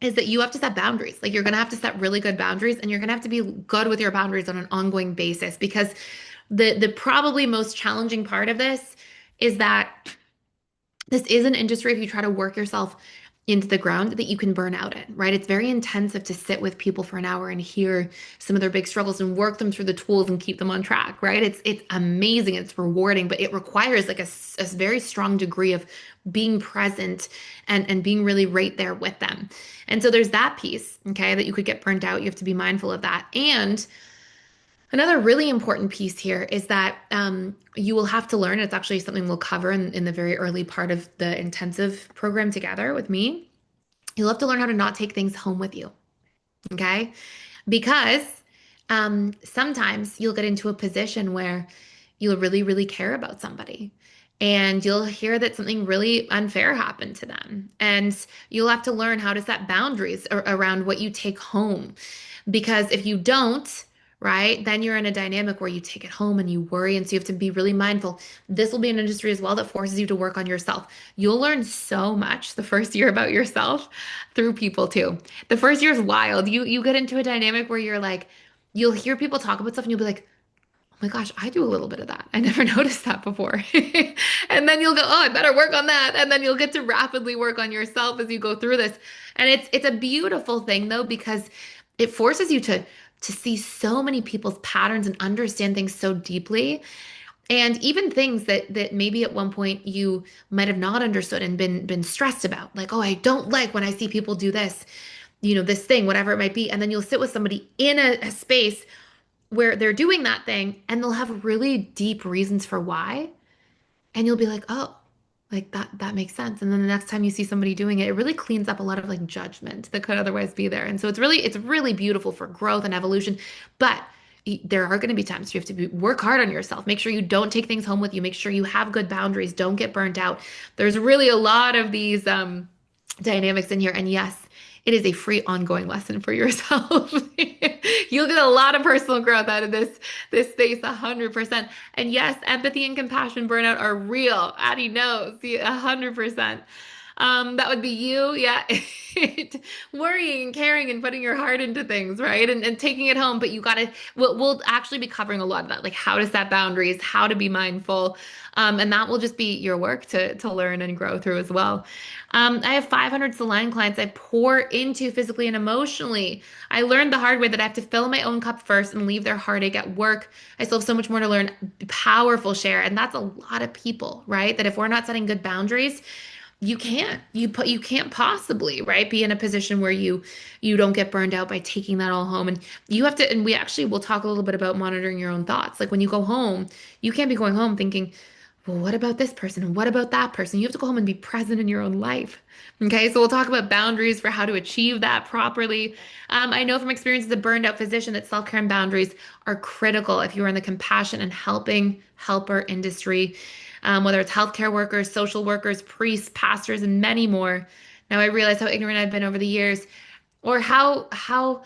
is that you have to set boundaries. Like you're going to have to set really good boundaries and you're going to have to be good with your boundaries on an ongoing basis because the probably most challenging part of this is that this is an industry if you try to work yourself into the ground that you can burn out in, right? It's very intensive to sit with people for an hour and hear some of their big struggles and work them through the tools and keep them on track, right? It's amazing, it's rewarding, but it requires like a very strong degree of being present and being really right there with them. And so there's that piece, okay, that you could get burnt out. You have to be mindful of that. And another really important piece here is that you will have to learn. It's actually something we'll cover in the very early part of the intensive program together with me. You'll have to learn how to not take things home with you, okay? Because sometimes you'll get into a position where you'll really, really care about somebody. And you'll hear that something really unfair happened to them. And you'll have to learn how to set boundaries around what you take home. Because if you don't, right, then you're in a dynamic where you take it home and you worry. And so you have to be really mindful. This will be an industry as well that forces you to work on yourself. You'll learn so much the first year about yourself through people too. The first year is wild. You get into a dynamic where you're like, you'll hear people talk about stuff and you'll be like, oh my gosh, I do a little bit of that. I never noticed that before. And then you'll go, oh, I better work on that. And then you'll get to rapidly work on yourself as you go through this. And it's a beautiful thing though, because it forces you to see so many people's patterns and understand things so deeply. And even things that maybe at one point you might have not understood and been stressed about. Like, oh, I don't like when I see people do this, this thing, whatever it might be. And then you'll sit with somebody in a space where they're doing that thing and they'll have really deep reasons for why. And you'll be like, oh, like that makes sense. And then the next time you see somebody doing it, it really cleans up a lot of like judgment that could otherwise be there. And so it's really beautiful for growth and evolution. But there are going to be times you have to work hard on yourself. Make sure you don't take things home with you. Make sure you have good boundaries. Don't get burnt out. There's really a lot of these dynamics in here. And yes, it is a free ongoing lesson for yourself. You'll get a lot of personal growth out of this space, 100%. And yes, empathy and compassion burnout are real. Addie knows, 100%. That would be you, yeah. Worrying and caring and putting your heart into things, right? And taking it home. But you gotta, we'll actually be covering a lot of that, like how to set boundaries, how to be mindful. And that will just be your work to learn and grow through as well. I have 500 Saline clients I pour into physically and emotionally. I learned the hard way that I have to fill my own cup first and leave their heartache at work. I still have so much more to learn. Powerful share. And that's a lot of people, right? That if we're not setting good boundaries, you can't possibly, right, be in a position where you don't get burned out by taking that all home. And you have to, and we actually will talk a little bit about monitoring your own thoughts. Like when you go home, you can't be going home thinking, well, what about this person? And what about that person? You have to go home and be present in your own life. Okay, so we'll talk about boundaries for how to achieve that properly. I know from experience as a burned out physician that self-care and boundaries are critical if you are in the compassion and helping helper industry, whether it's healthcare workers, social workers, priests, pastors, and many more. Now I realize how ignorant I've been over the years, or how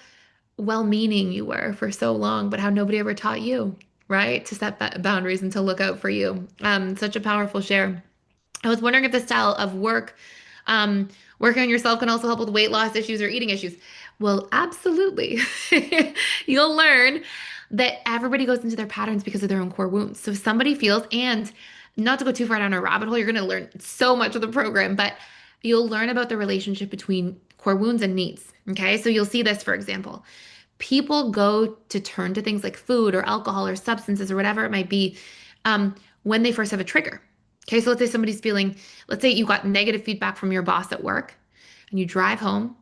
well-meaning you were for so long, but how nobody ever taught you, right? To set boundaries and to look out for you. Such a powerful share. I was wondering if the style of work, working on yourself can also help with weight loss issues or eating issues. Well, absolutely. You'll learn that everybody goes into their patterns because of their own core wounds. So if somebody feels, and not to go too far down a rabbit hole, you're going to learn so much of the program, but you'll learn about the relationship between core wounds and needs. Okay. So you'll see this, for example, people go to turn to things like food or alcohol or substances or whatever it might be when they first have a trigger. Okay, so let's say somebody's feeling, let's say you got negative feedback from your boss at work and you drive home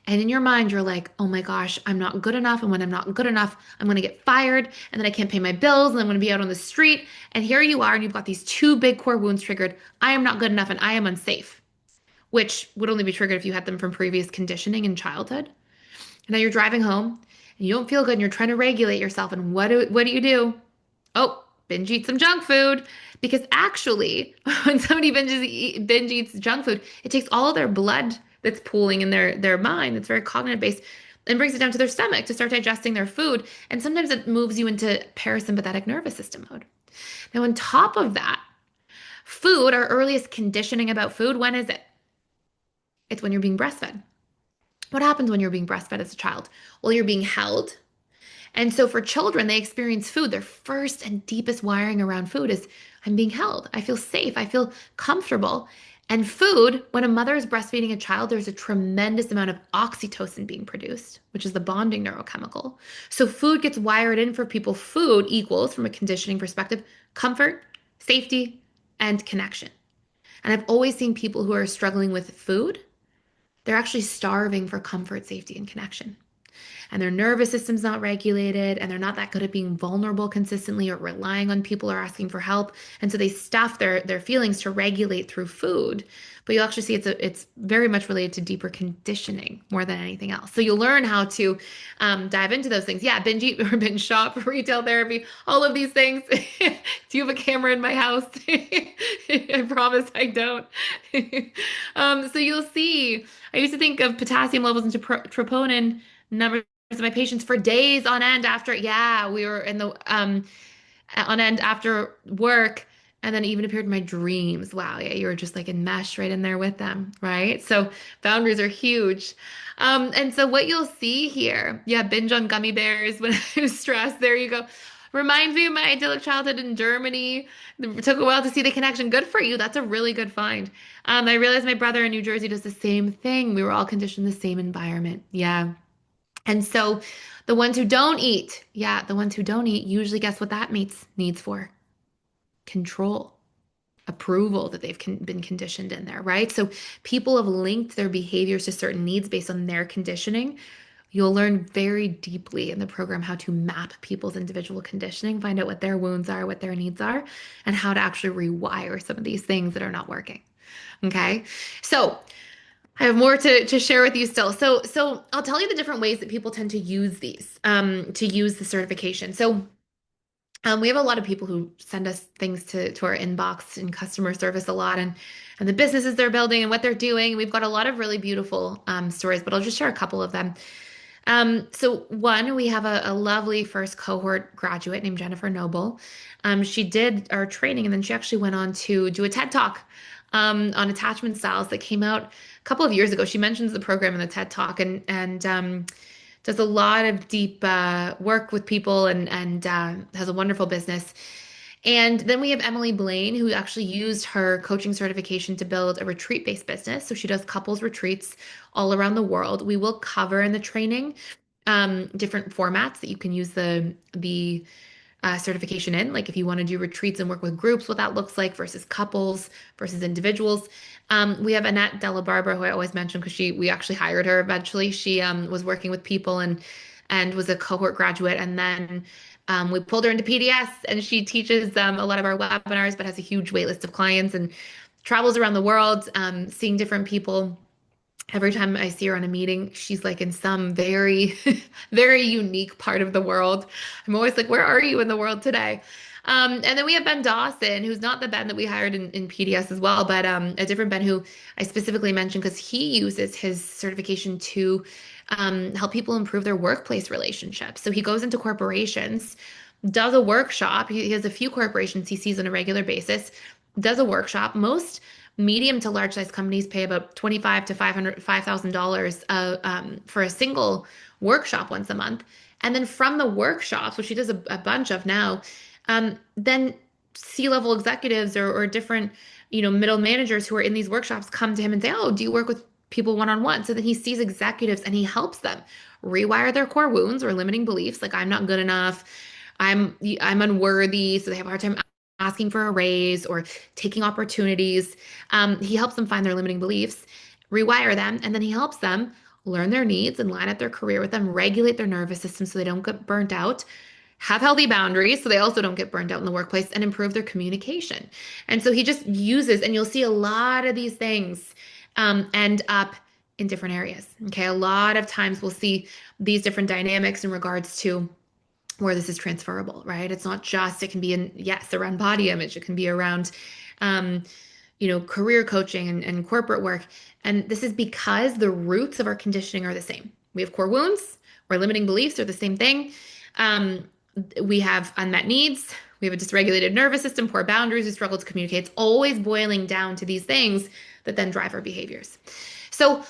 and in your mind you're like, oh my gosh, I'm not good enough. And when I'm not good enough, I'm going to get fired and then I can't pay my bills and I'm going to be out on the street. And here you are and you've got these two big core wounds triggered. I am not good enough and I am unsafe, which would only be triggered if you had them from previous conditioning in childhood. And now you're driving home and you don't feel good and you're trying to regulate yourself. And what do? Oh, binge eat some junk food. Because actually, when somebody binge eats junk food, it takes all of their blood that's pooling in their mind, that's very cognitive based, and brings it down to their stomach to start digesting their food. And sometimes it moves you into parasympathetic nervous system mode. Now, on top of that, food, our earliest conditioning about food, when is it? It's when you're being breastfed. What happens when you're being breastfed as a child? Well, you're being held. And so for children, they experience food. Their first and deepest wiring around food is I'm being held. I feel safe. I feel comfortable. And food, when a mother is breastfeeding a child, there's a tremendous amount of oxytocin being produced, which is the bonding neurochemical. So food gets wired in for people. Food equals, from a conditioning perspective, comfort, safety, and connection. And I've always seen people who are struggling with food, they're actually starving for comfort, safety, and connection, and their nervous system's not regulated, and they're not that good at being vulnerable consistently or relying on people or asking for help. And so they stuff their feelings to regulate through food. But you'll actually see it's very much related to deeper conditioning more than anything else. So you'll learn how to dive into those things. Yeah, binge eat or binge shop, retail therapy, all of these things. Do you have a camera in my house? I promise I don't. So you'll see. I used to think of potassium levels and troponin numbers of my patients for days on end after, yeah, we were in the on end after work, and then it even appeared in my dreams. Wow, yeah, you were just like enmeshed right in there with them, right? So boundaries are huge. And so what you'll see here, yeah, binge on gummy bears when I was stressed. There you go. Reminds me of my idyllic childhood in Germany. It took a while to see the connection. Good for you. That's a really good find. I realized my brother in New Jersey does the same thing. We were all conditioned in the same environment. Yeah. And so the ones who don't eat, yeah, the ones who don't eat, usually guess what that meets needs for? Control, approval that they've been conditioned in there, right? So people have linked their behaviors to certain needs based on their conditioning. You'll learn very deeply in the program how to map people's individual conditioning, find out what their wounds are, what their needs are, and how to actually rewire some of these things that are not working. Okay. So I have more to share with you still. So I'll tell you the different ways that people tend to use these, to use the certification. So we have a lot of people who send us things to our inbox in customer service a lot, and the businesses they're building and what they're doing. We've got a lot of really beautiful stories, but I'll just share a couple of them. So one, we have a lovely first cohort graduate named Jennifer Noble. She did our training, and then she actually went on to do a TED Talk on attachment styles that came out a couple of years ago. She mentions the program in the TED Talk, and does a lot of deep work with people, and has a wonderful business. And then we have Emily Blaine, who actually used her coaching certification to build a retreat-based business. So she does couples retreats all around the world. We will cover in the training different formats that you can use the certification in. Like if you want to do retreats and work with groups, what that looks like versus couples versus individuals. We have Annette Della Barbara, who I always mention because we actually hired her eventually. She was working with people and was a cohort graduate, and then we pulled her into PDS, and she teaches a lot of our webinars, but has a huge wait list of clients and travels around the world, seeing different people. Every time I see her on a meeting, she's like in some very, very unique part of the world. I'm always like, where are you in the world today? And then we have Ben Dawson, who's not the Ben that we hired in PDS as well, but a different Ben who I specifically mentioned because he uses his certification to help people improve their workplace relationships. So he goes into corporations, does a workshop. He has a few corporations he sees on a regular basis, does a workshop. Most medium to large size companies pay about 25 to $5,000 for a single workshop once a month. And then from the workshops, which he does a bunch of now, then C-level executives or different, middle managers who are in these workshops come to him and say, "Oh, do you work with people one-on-one?" So then he sees executives and he helps them rewire their core wounds or limiting beliefs, like I'm not good enough, I'm unworthy, so they have a hard time asking for a raise or taking opportunities. He helps them find their limiting beliefs, rewire them, and then he helps them learn their needs and line up their career with them, regulate their nervous system so they don't get burnt out, have healthy boundaries so they also don't get burned out in the workplace, and improve their communication. And so he just uses, and you'll see a lot of these things end up in different areas. Okay. A lot of times we'll see these different dynamics in regards to where this is transferable, right? It's not just, it can be yes, around body image. It can be around, um, career coaching and corporate work. And this is because the roots of our conditioning are the same. We have core wounds, our limiting beliefs are the same thing. We have unmet needs. We have a dysregulated nervous system, poor boundaries, we struggle to communicate. It's always boiling down to these things that then drive our behaviors. So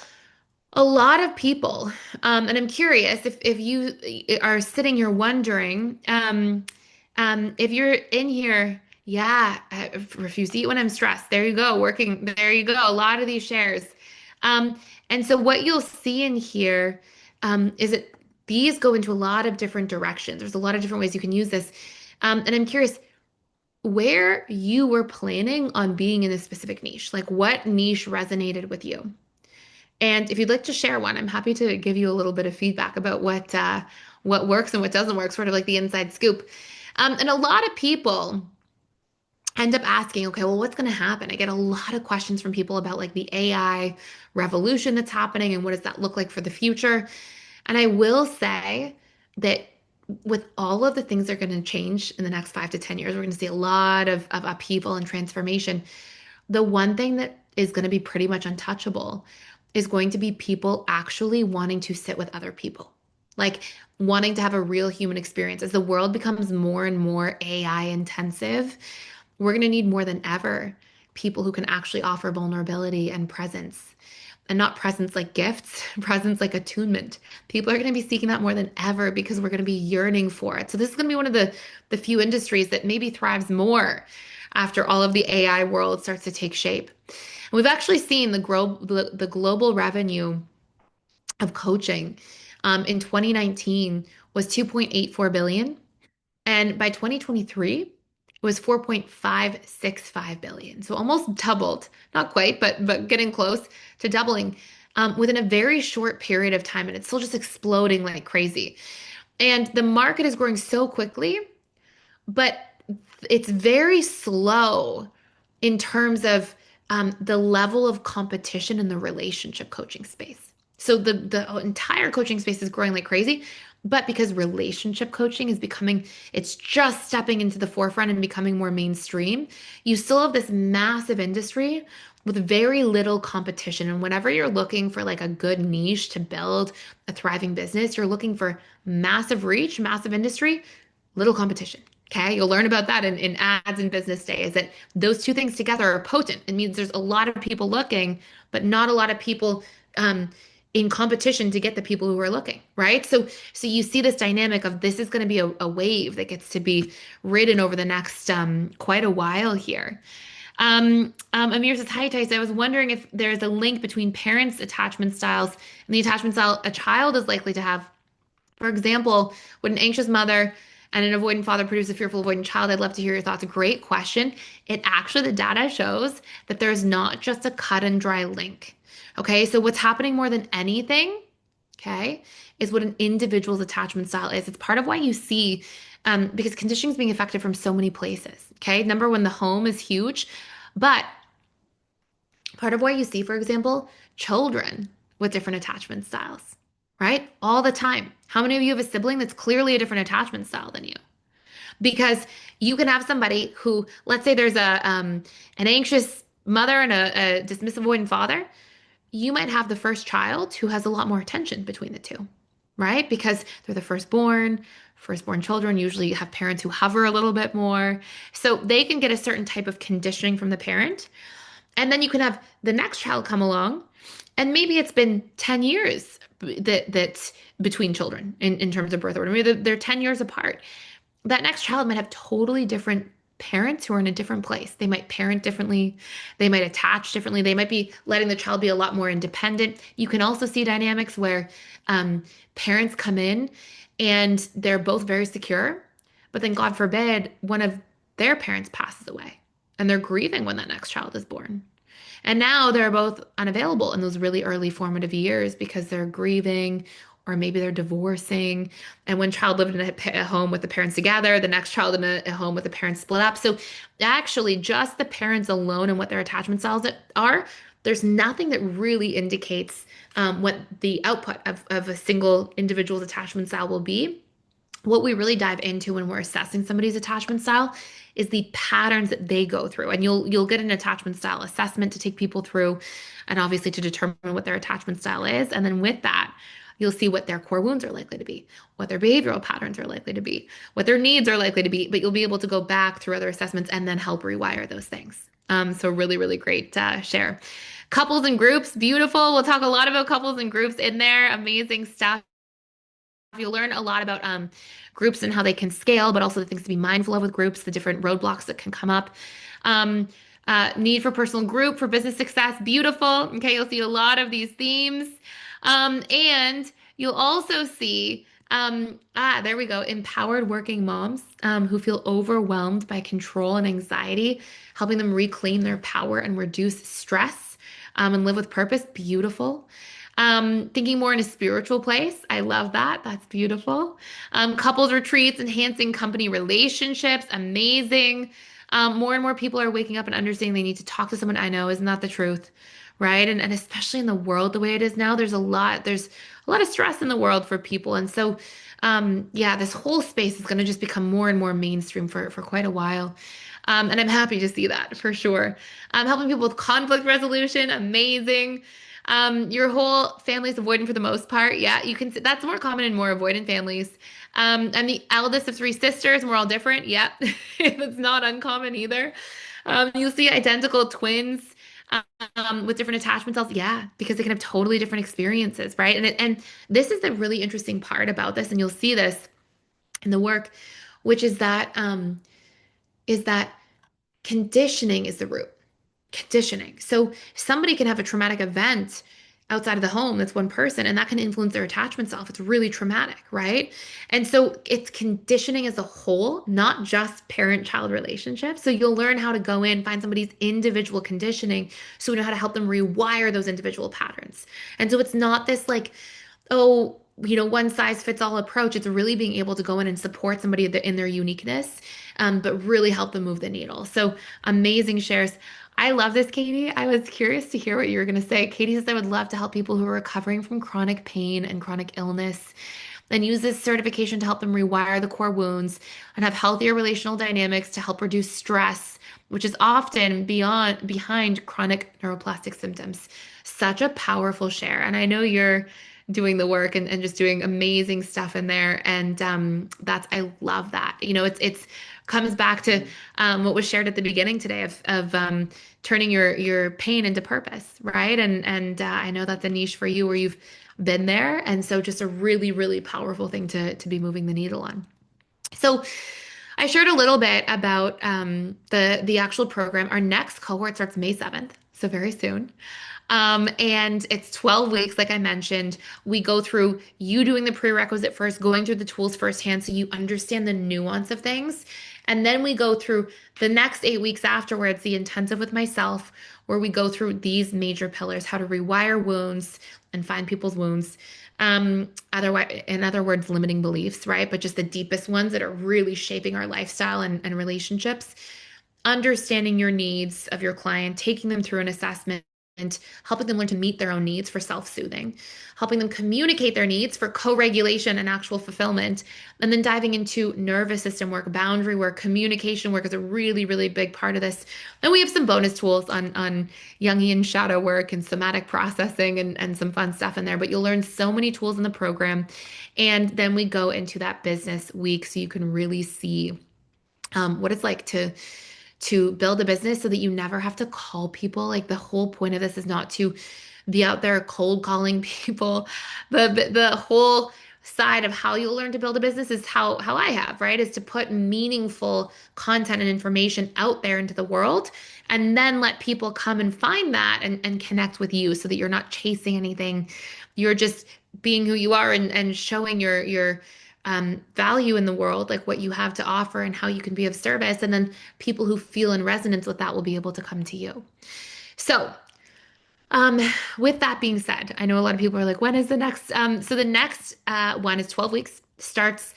a lot of people, and I'm curious if you are sitting here wondering, if you're in here Yeah, I refuse to eat when I'm stressed. There you go, working. There you go. A lot of these shares. Um, and so what you'll see in here is that these go into a lot of different directions. There's a lot of different ways you can use this. And I'm curious where you were planning on being in a specific niche. Like what niche resonated with you? And if you'd like to share one, I'm happy to give you a little bit of feedback about what works and what doesn't work, sort of like the inside scoop. And a lot of people end up asking, okay, well, what's going to happen? I get a lot of questions from people about like the AI revolution that's happening and what does that look like for the future. And I will say that with all of the things that are going to change in the next 5 to 10 years, we're going to see a lot of upheaval and transformation. The one thing that is going to be pretty much untouchable is going to be people actually wanting to sit with other people, like wanting to have a real human experience. As the world becomes more and more AI intensive, we're going to need more than ever people who can actually offer vulnerability and presence. And not presence like gifts, presence like attunement. People are going to be seeking that more than ever because we're going to be yearning for it. So this is going to be one of the few industries that maybe thrives more after all of the AI world starts to take shape. And we've actually seen the global revenue of coaching in 2019 was 2.84 billion. And by 2023, it was 4.565 billion. So almost doubled, not quite, but getting close to doubling within a very short period of time. And it's still just exploding like crazy. And the market is growing so quickly, but it's very slow in terms of the level of competition in the relationship coaching space. So the entire coaching space is growing like crazy, but because relationship coaching is becoming, it's just stepping into the forefront and becoming more mainstream, you still have this massive industry with very little competition. And whenever you're looking for like a good niche to build a thriving business, you're looking for massive reach, massive industry, little competition. Okay, you'll learn about that in ads and business day, is that those two things together are potent. It means there's a lot of people looking, but not a lot of people um, in competition to get the people who are looking, right? So you see this dynamic of this is going to be a wave that gets to be ridden over the next quite a while here. Amir says, hi, Tice. I was wondering if there's a link between parents' attachment styles and the attachment style a child is likely to have. For example, would an anxious mother and an avoidant father produce a fearful avoidant child? I'd love to hear your thoughts. Great question. It actually, the data shows that there's not just a cut and dry link. Okay, so what's happening more than anything, okay, is what an individual's attachment style is. It's part of why you see, because conditioning is being affected from so many places. Okay, number one, the home is huge, but part of why you see, for example, children with different attachment styles, right? All the time. How many of you have a sibling that's clearly a different attachment style than you? Because you can have somebody who, let's say there's a an anxious mother and a dismissive avoidant father. You might have the first child who has a lot more attention between the two, right? Because they're the firstborn. Firstborn children usually have parents who hover a little bit more. So they can get a certain type of conditioning from the parent. And then you can have the next child come along, and maybe it's been 10 years that's between children in terms of birth order. Maybe they're 10 years apart. That next child might have totally different parents who are in a different place. They might parent differently. They might attach differently. They might be letting the child be a lot more independent. You can also see dynamics where parents come in and they're both very secure, but then God forbid one of their parents passes away and they're grieving when that next child is born. And now they're both unavailable in those really early formative years because they're grieving or maybe they're divorcing. And one child lived in a home with the parents together, the next child in a home with the parents split up. So actually, just the parents alone and what their attachment styles are, there's nothing that really indicates what the output of a single individual's attachment style will be. What we really dive into when we're assessing somebody's attachment style is the patterns that they go through. And you'll get an attachment style assessment to take people through and obviously to determine what their attachment style is. And then with that, you'll see what their core wounds are likely to be, what their behavioral patterns are likely to be, what their needs are likely to be. But you'll be able to go back through other assessments and then help rewire those things. So really, really great share. Couples and groups, beautiful. We'll talk a lot about couples and groups in there. Amazing stuff. You'll learn a lot about groups and how they can scale, but also the things to be mindful of with groups, the different roadblocks that can come up. Um, Need for personal group for business success, beautiful. Okay, you'll see a lot of these themes. And you'll also see, there we go, empowered working moms who feel overwhelmed by control and anxiety, helping them reclaim their power and reduce stress and live with purpose, beautiful. Thinking more in a spiritual place. I love that. That's beautiful. Couples retreats, enhancing company relationships. Amazing. More and more people are waking up and understanding they need to talk to someone. I know, isn't that the truth? Right. And especially in the world the way it is now, there's a lot of stress in the world for people. And so, yeah, this whole space is going to just become more and more mainstream for quite a while. And I'm happy to see that for sure. Helping people with conflict resolution, amazing. Your whole family's avoidant for the most part. Yeah, you can. That's more common in more avoidant families. I'm the eldest of three sisters, and we're all different. Yep, it's not uncommon either. You'll see identical twins with different attachment styles. Yeah, because they can have totally different experiences, right? And this is the really interesting part about this, and you'll see this in the work, which is that conditioning is the root. Conditioning. So somebody can have a traumatic event outside of the home, that's one person, and that can influence their attachment self. It's really traumatic, right? And so it's conditioning as a whole, not just parent-child relationships. So you'll learn how to go in, find somebody's individual conditioning so we know how to help them rewire those individual patterns. And so it's not this like, oh, one size fits all approach. It's really being able to go in and support somebody in their uniqueness, but really help them move the needle. So amazing shares. I love this, Katie. I was curious to hear what you were going to say. Katie says, I would love to help people who are recovering from chronic pain and chronic illness and use this certification to help them rewire the core wounds and have healthier relational dynamics to help reduce stress, which is often behind chronic neuroplastic symptoms. Such a powerful share. And I know you're doing the work and just doing amazing stuff in there. And I love that. It's comes back to what was shared at the beginning today of turning your pain into purpose, right? And I know that's a niche for you where you've been there, and so just a really, really powerful thing to be moving the needle on. So I shared a little bit about the actual program. Our next cohort starts May 7th, so very soon. And it's 12 weeks, like I mentioned. We go through you doing the prerequisite first, going through the tools firsthand so you understand the nuance of things. And then we go through the next 8 weeks afterwards, the intensive with myself, where we go through these major pillars, how to rewire wounds and find people's wounds. Otherwise, in other words, limiting beliefs, right? But just the deepest ones that are really shaping our lifestyle and relationships. Understanding your needs of your client, taking them through an assessment, and helping them learn to meet their own needs for self-soothing, helping them communicate their needs for co-regulation and actual fulfillment, and then diving into nervous system work, boundary work, communication work is a really, really big part of this. And we have some bonus tools on Jungian shadow work and somatic processing and some fun stuff in there, but you'll learn so many tools in the program. And then we go into that business week so you can really see what it's like to build a business so that you never have to call people. Like the whole point of this is not to be out there cold calling people. The whole side of how you'll learn to build a business is how I have, right? Is to put meaningful content and information out there into the world and then let people come and find that and connect with you so that you're not chasing anything. You're just being who you are and showing your value in the world, like what you have to offer and how you can be of service. And then people who feel in resonance with that will be able to come to you. So, um, with that being said, I know a lot of people are like, when is the next? So the next one is 12 weeks, starts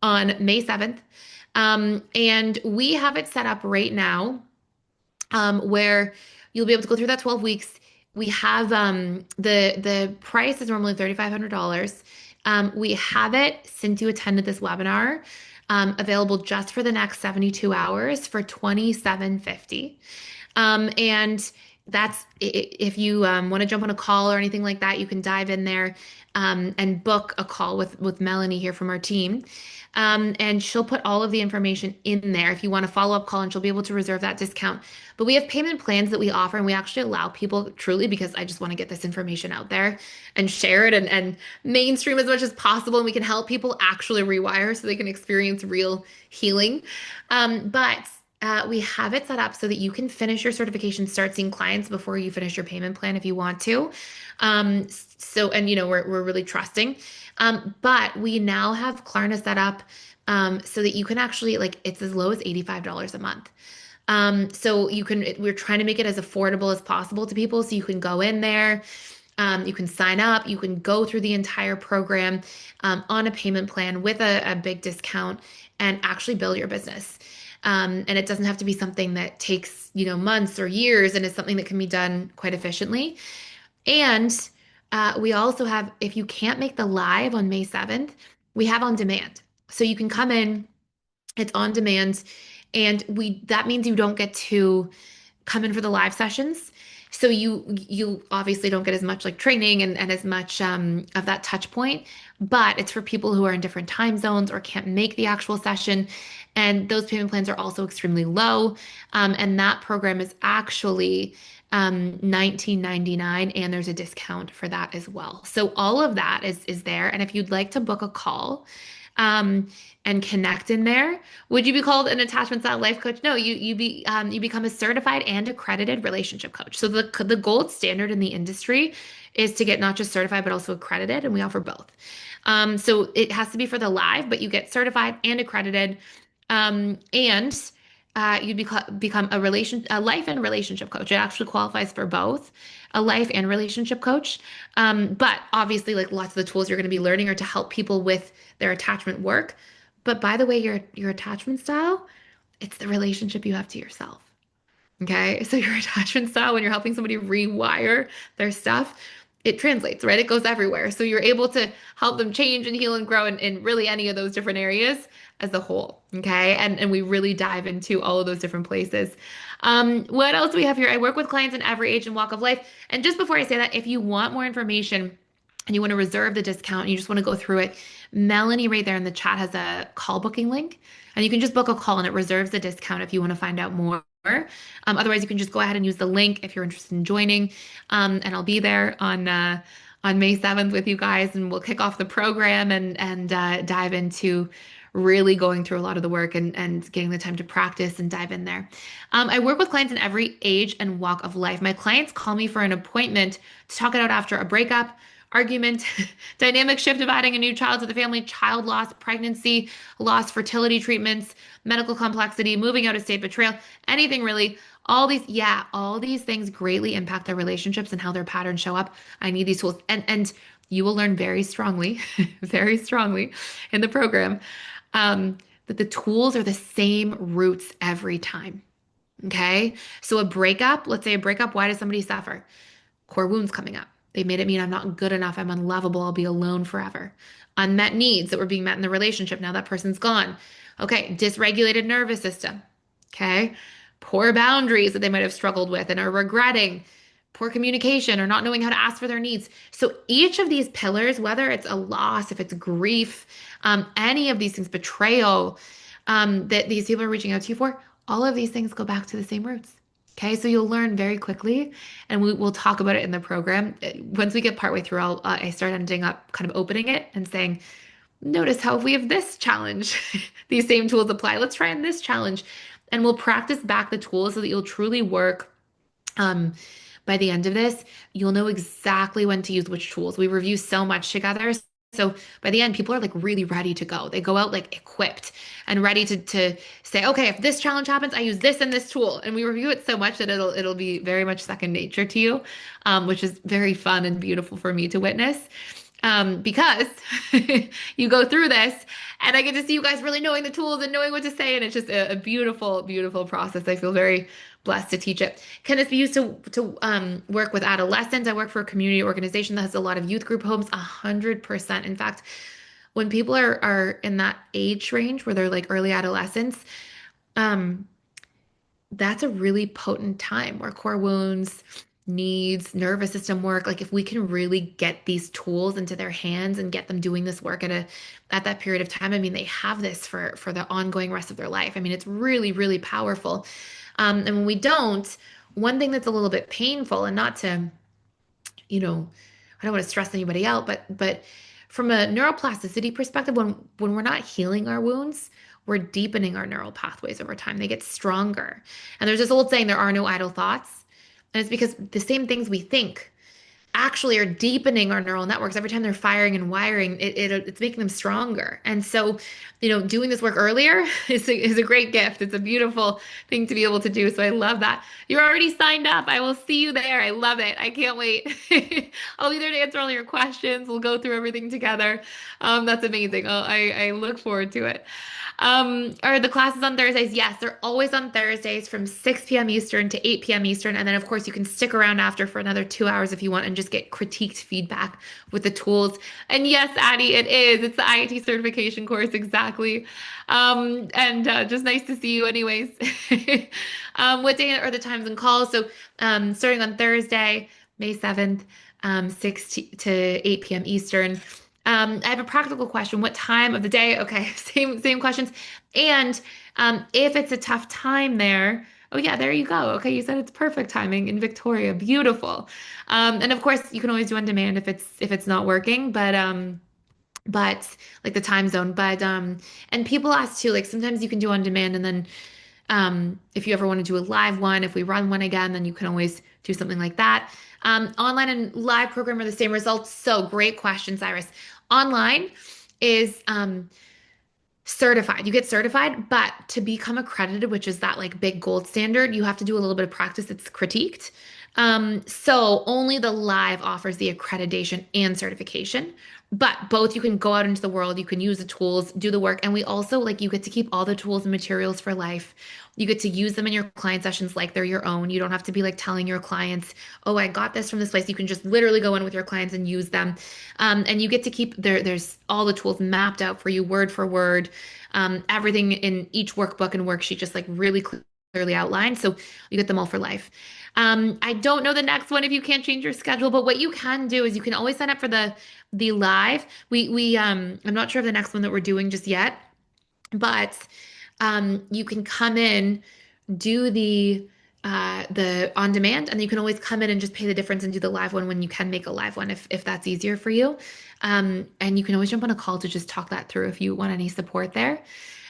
on May 7th. And we have it set up right now where you'll be able to go through that 12 weeks. We have the price is normally $3,500. We have it since you attended this webinar available just for the next 72 hours for $2,750. And if you want to jump on a call or anything like that, you can dive in there and book a call with Melanie here from our team. And she'll put all of the information in there if you want a follow-up call, and she'll be able to reserve that discount. But we have payment plans that we offer, and we actually allow people truly because I just want to get this information out there and share it and mainstream as much as possible. And we can help people actually rewire so they can experience real healing. But we have it set up so that you can finish your certification, start seeing clients before you finish your payment plan if you want to. And we're really trusting. But we now have Klarna set up so that you can actually like it's as low as $85 a month. We're trying to make it as affordable as possible to people so you can go in there. You can sign up, you can go through the entire program on a payment plan with a big discount and actually build your business. And it doesn't have to be something that takes, months or years and is something that can be done quite efficiently. And we also have, if you can't make the live on May 7th, we have on demand. So you can come in, it's on demand, and we that means you don't get to come in for the live sessions. So you obviously don't get as much like training and as much of that touch point, but it's for people who are in different time zones or can't make the actual session. And those payment plans are also extremely low. And that program is actually 1999, and there's a discount for that as well. So all of that is there. And if you'd like to book a call, um, and connect in there. Would you be called an attachment style life coach? No, you become a certified and accredited relationship coach. So the gold standard in the industry is to get not just certified but also accredited, and we offer both. So it has to be for the live, but you get certified and accredited, and become a life and relationship coach. It actually qualifies for both a life and relationship coach. But obviously, like lots of the tools you're going to be learning are to help people with their attachment work. But by the way, your attachment style, it's the relationship you have to yourself. Okay. So your attachment style, when you're helping somebody rewire their stuff, it translates, right? It goes everywhere. So you're able to help them change and heal and grow in really any of those different areas as a whole. Okay. And we really dive into all of those different places. What else do we have here? I work with clients in every age and walk of life. And just before I say that, if you want more information, and you want to reserve the discount and you just want to go through it, Melanie right there in the chat has a call booking link, and you can just book a call and it reserves the discount if you want to find out more. Otherwise, you can just go ahead and use the link if you're interested in joining. And I'll be there on May 7th with you guys, and we'll kick off the program and dive into really going through a lot of the work and getting the time to practice and dive in there. I work with clients in every age and walk of life. My clients call me for an appointment to talk it out after a breakup, argument, dynamic shift of adding a new child to the family, child loss, pregnancy, loss, fertility treatments, medical complexity, moving out of state, betrayal, anything really. All these things greatly impact their relationships and how their patterns show up. I need these tools. And you will learn very strongly, very strongly in the program, that the tools are the same roots every time. Okay. So a breakup, let's say a breakup, why does somebody suffer? Core wounds coming up. They made it mean I'm not good enough. I'm unlovable. I'll be alone forever. Unmet needs that were being met in the relationship. Now that person's gone. Okay. Dysregulated nervous system. Okay. Poor boundaries that they might have struggled with and are regretting. Poor communication or not knowing how to ask for their needs. So each of these pillars, whether it's a loss, if it's grief, any of these things, betrayal, that these people are reaching out to you for, all of these things go back to the same roots. Okay, so you'll learn very quickly, and we'll talk about it in the program. Once we get partway through, I start ending up kind of opening it and saying, notice how if we have this challenge, these same tools apply. Let's try in this challenge. And we'll practice back the tools so that you'll truly work. Um, by the end of this, you'll know exactly when to use which tools. We review so much together. So by the end, people are like really ready to go. They go out like equipped and ready to say, okay, if this challenge happens, I use this and this tool. And we review it so much that it'll be very much second nature to you, which is very fun and beautiful for me to witness. Because you go through this and I get to see you guys really knowing the tools and knowing what to say. And it's just a beautiful, beautiful process. I feel very blessed to teach it. Can this be used to work with adolescents? I work for a community organization that has a lot of youth group homes, 100%. In fact, when people are in that age range where they're like early adolescents, um, that's a really potent time where core wounds, needs, nervous system work, like if we can really get these tools into their hands and get them doing this work at that period of time, I mean, they have this for the ongoing rest of their life. I mean, it's really, really powerful. And when we don't, one thing that's a little bit painful, and not to, you know, I don't want to stress anybody out, but from a neuroplasticity perspective, when we're not healing our wounds, we're deepening our neural pathways over time. They get stronger. And there's this old saying, there are no idle thoughts. And it's because the same things we think actually are deepening our neural networks. Every time they're firing and wiring, it's making them stronger. And so, doing this work earlier is a great gift. It's a beautiful thing to be able to do. So I love that. You're already signed up. I will see you there. I love it. I can't wait. I'll be there to answer all your questions. We'll go through everything together. That's amazing. I look forward to it. Are the classes on Thursdays? Yes, they're always on Thursdays from 6 p.m. Eastern to 8 p.m. Eastern. And then, of course, you can stick around after for another 2 hours if you want and just get critiqued feedback with the tools. And yes, Addie, it is. It's the IIT certification course, exactly. And just nice to see you, anyways. What day are the times and calls? So, starting on Thursday, May 7th, 6 to 8 p.m. Eastern. I have a practical question. What time of the day? Okay, same questions. And if it's a tough time there, oh yeah, there you go. Okay, you said it's perfect timing in Victoria. Beautiful. And of course, you can always do on demand if it's not working, but like the time zone. And people ask too, like sometimes you can do on demand, and then if you ever want to do a live one, if we run one again, then you can always do something like that. Online and live program are the same results. So great question, Cyrus. Online is certified. You get certified, but to become accredited, which is that like big gold standard, you have to do a little bit of practice. It's critiqued. So only the live offers the accreditation and certification. But both, you can go out into the world, you can use the tools, do the work, and we also like you get to keep all the tools and materials for life. You get to use them in your client sessions like they're your own. You don't have to be like telling your clients, "Oh, I got this from this place." You can just literally go in with your clients and use them, and you get to keep there's all the tools mapped out for you, word for word, everything in each workbook and worksheet, just like really clearly outlined. So you get them all for life. I don't know the next one if you can't change your schedule, but what you can do is you can always sign up for the live. I'm not sure of the next one that we're doing just yet, but you can come in, do the on demand, and you can always come in and just pay the difference and do the live one when you can make a live one if that's easier for you. And you can always jump on a call to just talk that through if you want any support there.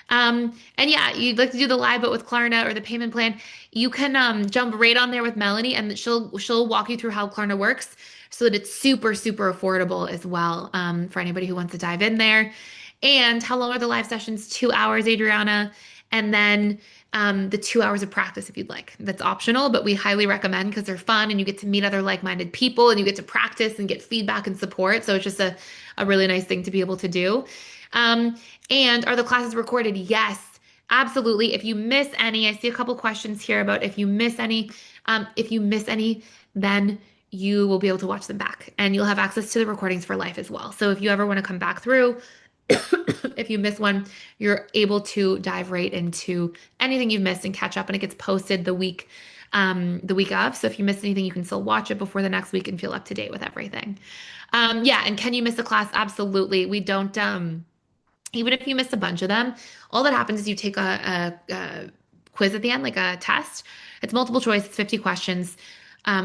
And yeah, you'd like to do the live, but with Klarna or the payment plan, you can jump right on there with Melanie, and she'll walk you through how Klarna works so that it's super, super affordable as well, for anybody who wants to dive in there. And how long are the live sessions? 2 hours, Adriana. And then the 2 hours of practice if you'd like. That's optional, but we highly recommend because they're fun and you get to meet other like-minded people and you get to practice and get feedback and support. So it's just a really nice thing to be able to do. And are the classes recorded? Yes, absolutely. If you miss any, I see a couple questions here about if you miss any. Then you will be able to watch them back and you'll have access to the recordings for life as well. So if you ever want to come back through, if you miss one, you're able to dive right into anything you've missed and catch up, and it gets posted the week of. So if you miss anything, you can still watch it before the next week and feel up to date with everything. Yeah, and can you miss a class? Absolutely. We don't. Even if you miss a bunch of them, all that happens is you take a quiz at the end, like a test. It's multiple choice, it's 50 questions.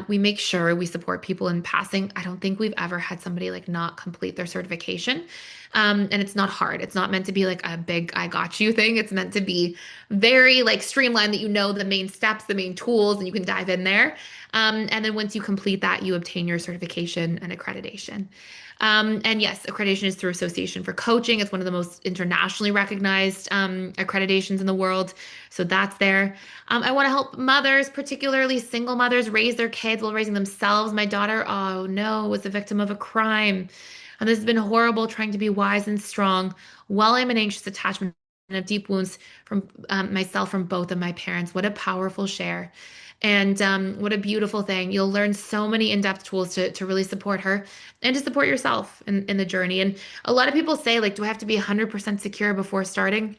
We make sure we support people in passing. I don't think we've ever had somebody like not complete their certification. And it's not hard. It's not meant to be like a big I got you thing. It's meant to be very like streamlined that you know the main steps, the main tools, and you can dive in there. And then once you complete that, you obtain your certification and accreditation. And yes, accreditation is through Association for Coaching. It's one of the most internationally recognized accreditations in the world. So that's there. I want to help mothers, particularly single mothers, raise their kids while raising themselves. My daughter, oh no, was a victim of a crime. And this has been horrible trying to be wise and strong while I'm in anxious attachment and have deep wounds from myself from both of my parents. What a powerful share. And what a beautiful thing. You'll learn so many in-depth tools to really support her and to support yourself in the journey. And a lot of people say, like, do I have to be 100% secure before starting?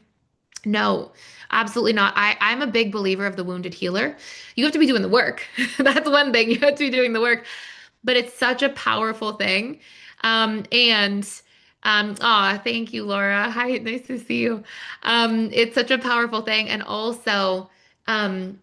No, absolutely not. I'm a big believer of the wounded healer. You have to be doing the work. That's one thing. You have to be doing the work, but it's such a powerful thing. And thank you, Laura. Hi, nice to see you. It's such a powerful thing. And also, um,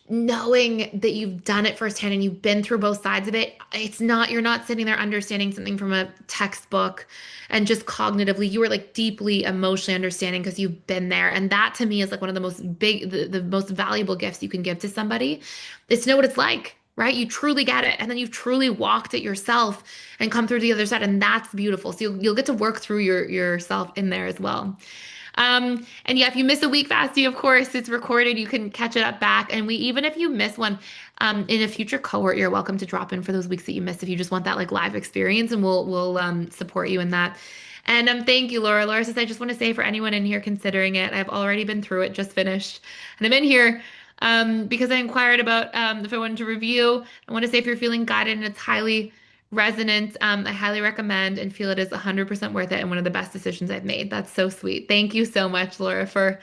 knowing that you've done it firsthand and you've been through both sides of it, you're not sitting there understanding something from a textbook and just cognitively, you are like deeply emotionally understanding because you've been there. And that to me is like one of the most valuable gifts you can give to somebody is to know what it's like. Right? You truly get it. And then you've truly walked it yourself and come through the other side. And that's beautiful. So you'll get to work through yourself in there as well. And yeah, if you miss a week fasting, of course, it's recorded. You can catch it up back. And even if you miss one, in a future cohort, you're welcome to drop in for those weeks that you missed if you just want that like live experience, and we'll support you in that. And thank you, Laura. Laura says, I just want to say for anyone in here considering it, I've already been through it, just finished, and I'm in here because I inquired about if I wanted to review. I want to say if you're feeling guided and it's highly resonant, I highly recommend and feel it is 100% worth it and one of the best decisions I've made. That's so sweet. Thank you so much, Laura, for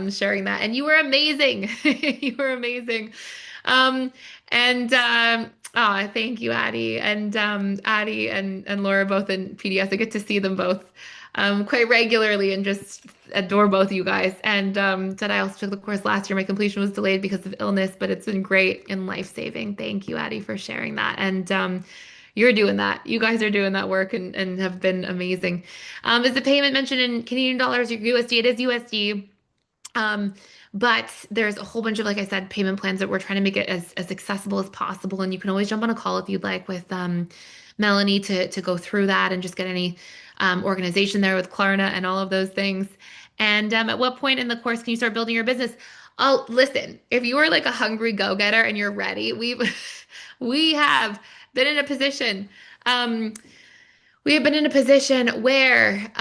sharing that. And you were amazing. You were amazing. Um, and thank you, Addie and Laura both in PDS. I get to see them both quite regularly and just adore both of you guys. And said I also took the course last year. My completion was delayed because of illness, but it's been great and life-saving. Thank you, Addie, for sharing that. And you're doing that. You guys are doing that work and have been amazing. Is the payment mentioned in Canadian dollars or USD? It is USD. Um, but there's a whole bunch of, like I said, payment plans that we're trying to make it as accessible as possible. And you can always jump on a call if you'd like with Melanie to go through that and just get any organization there with Klarna and all of those things. And at what point in the course can you start building your business? Oh, listen, if you are like a hungry go-getter and you're ready, we have been in a position. Um, we have been in a position where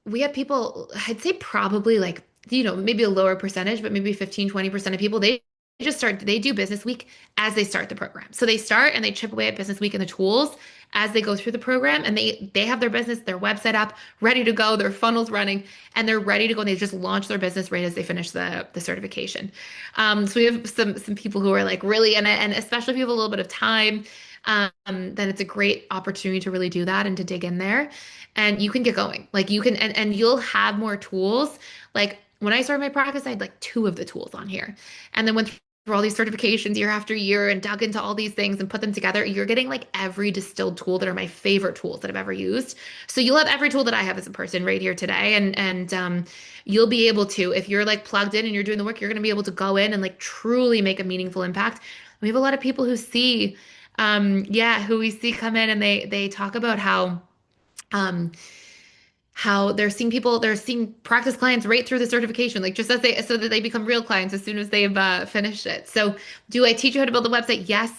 we have people, I'd say probably like, maybe a lower percentage, but maybe 15-20% of people, they do business week as they start the program. So they start and they chip away at business week and the tools as they go through the program, and they have their business, their website up, ready to go, their funnel's running, and they're ready to go. And they just launch their business right as they finish the certification. So we have some people who are like really in it, and especially if you have a little bit of time, then it's a great opportunity to really do that and to dig in there. And you can get going. Like you can, and you'll have more tools. Like when I started my practice, I had like two of the tools on here. And then went through all these certifications year after year and dug into all these things and put them together. You're getting like every distilled tool that are my favorite tools that I've ever used. So you'll have every tool that I have as a person right here today. And you'll be able to, if you're like plugged in and you're doing the work, you're going to be able to go in and like truly make a meaningful impact. We have a lot of people who see who we see come in and they talk about um, how they're seeing practice clients right through the certification, like just so that they become real clients as soon as they've finished it. So, do I teach you how to build a website? Yes.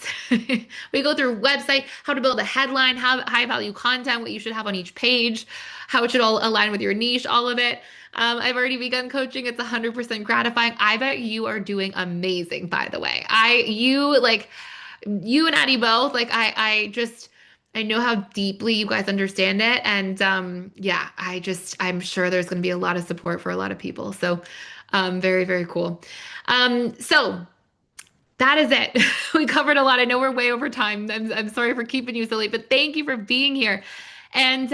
We go through website, how to build a headline, how high value content, what you should have on each page, how it should all align with your niche, all of it. I've already begun coaching. It's 100% gratifying. I bet you are doing amazing, by the way. You and Addie both, like I know how deeply you guys understand it. And I'm sure there's going to be a lot of support for a lot of people. So very, very cool. So that is it. We covered a lot. I know we're way over time. I'm sorry for keeping you so late, but thank you for being here. And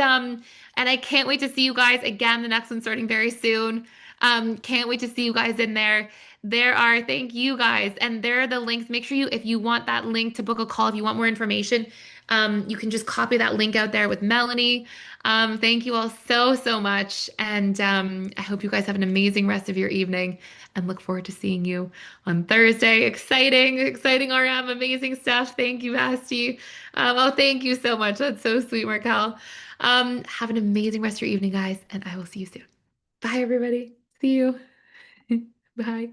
I can't wait to see you guys again. The next one's starting very soon. Can't wait to see you guys in there. Thank you guys. And there are the links. Make sure if you want that link to book a call, if you want more information, you can just copy that link out there with Melanie. Thank you all so, so much. And I hope you guys have an amazing rest of your evening and look forward to seeing you on Thursday. Exciting, exciting RM, amazing stuff. Thank you, Basti. Thank you so much. That's so sweet, Markel. Have an amazing rest of your evening, guys, and I will see you soon. Bye, everybody. See you. Bye.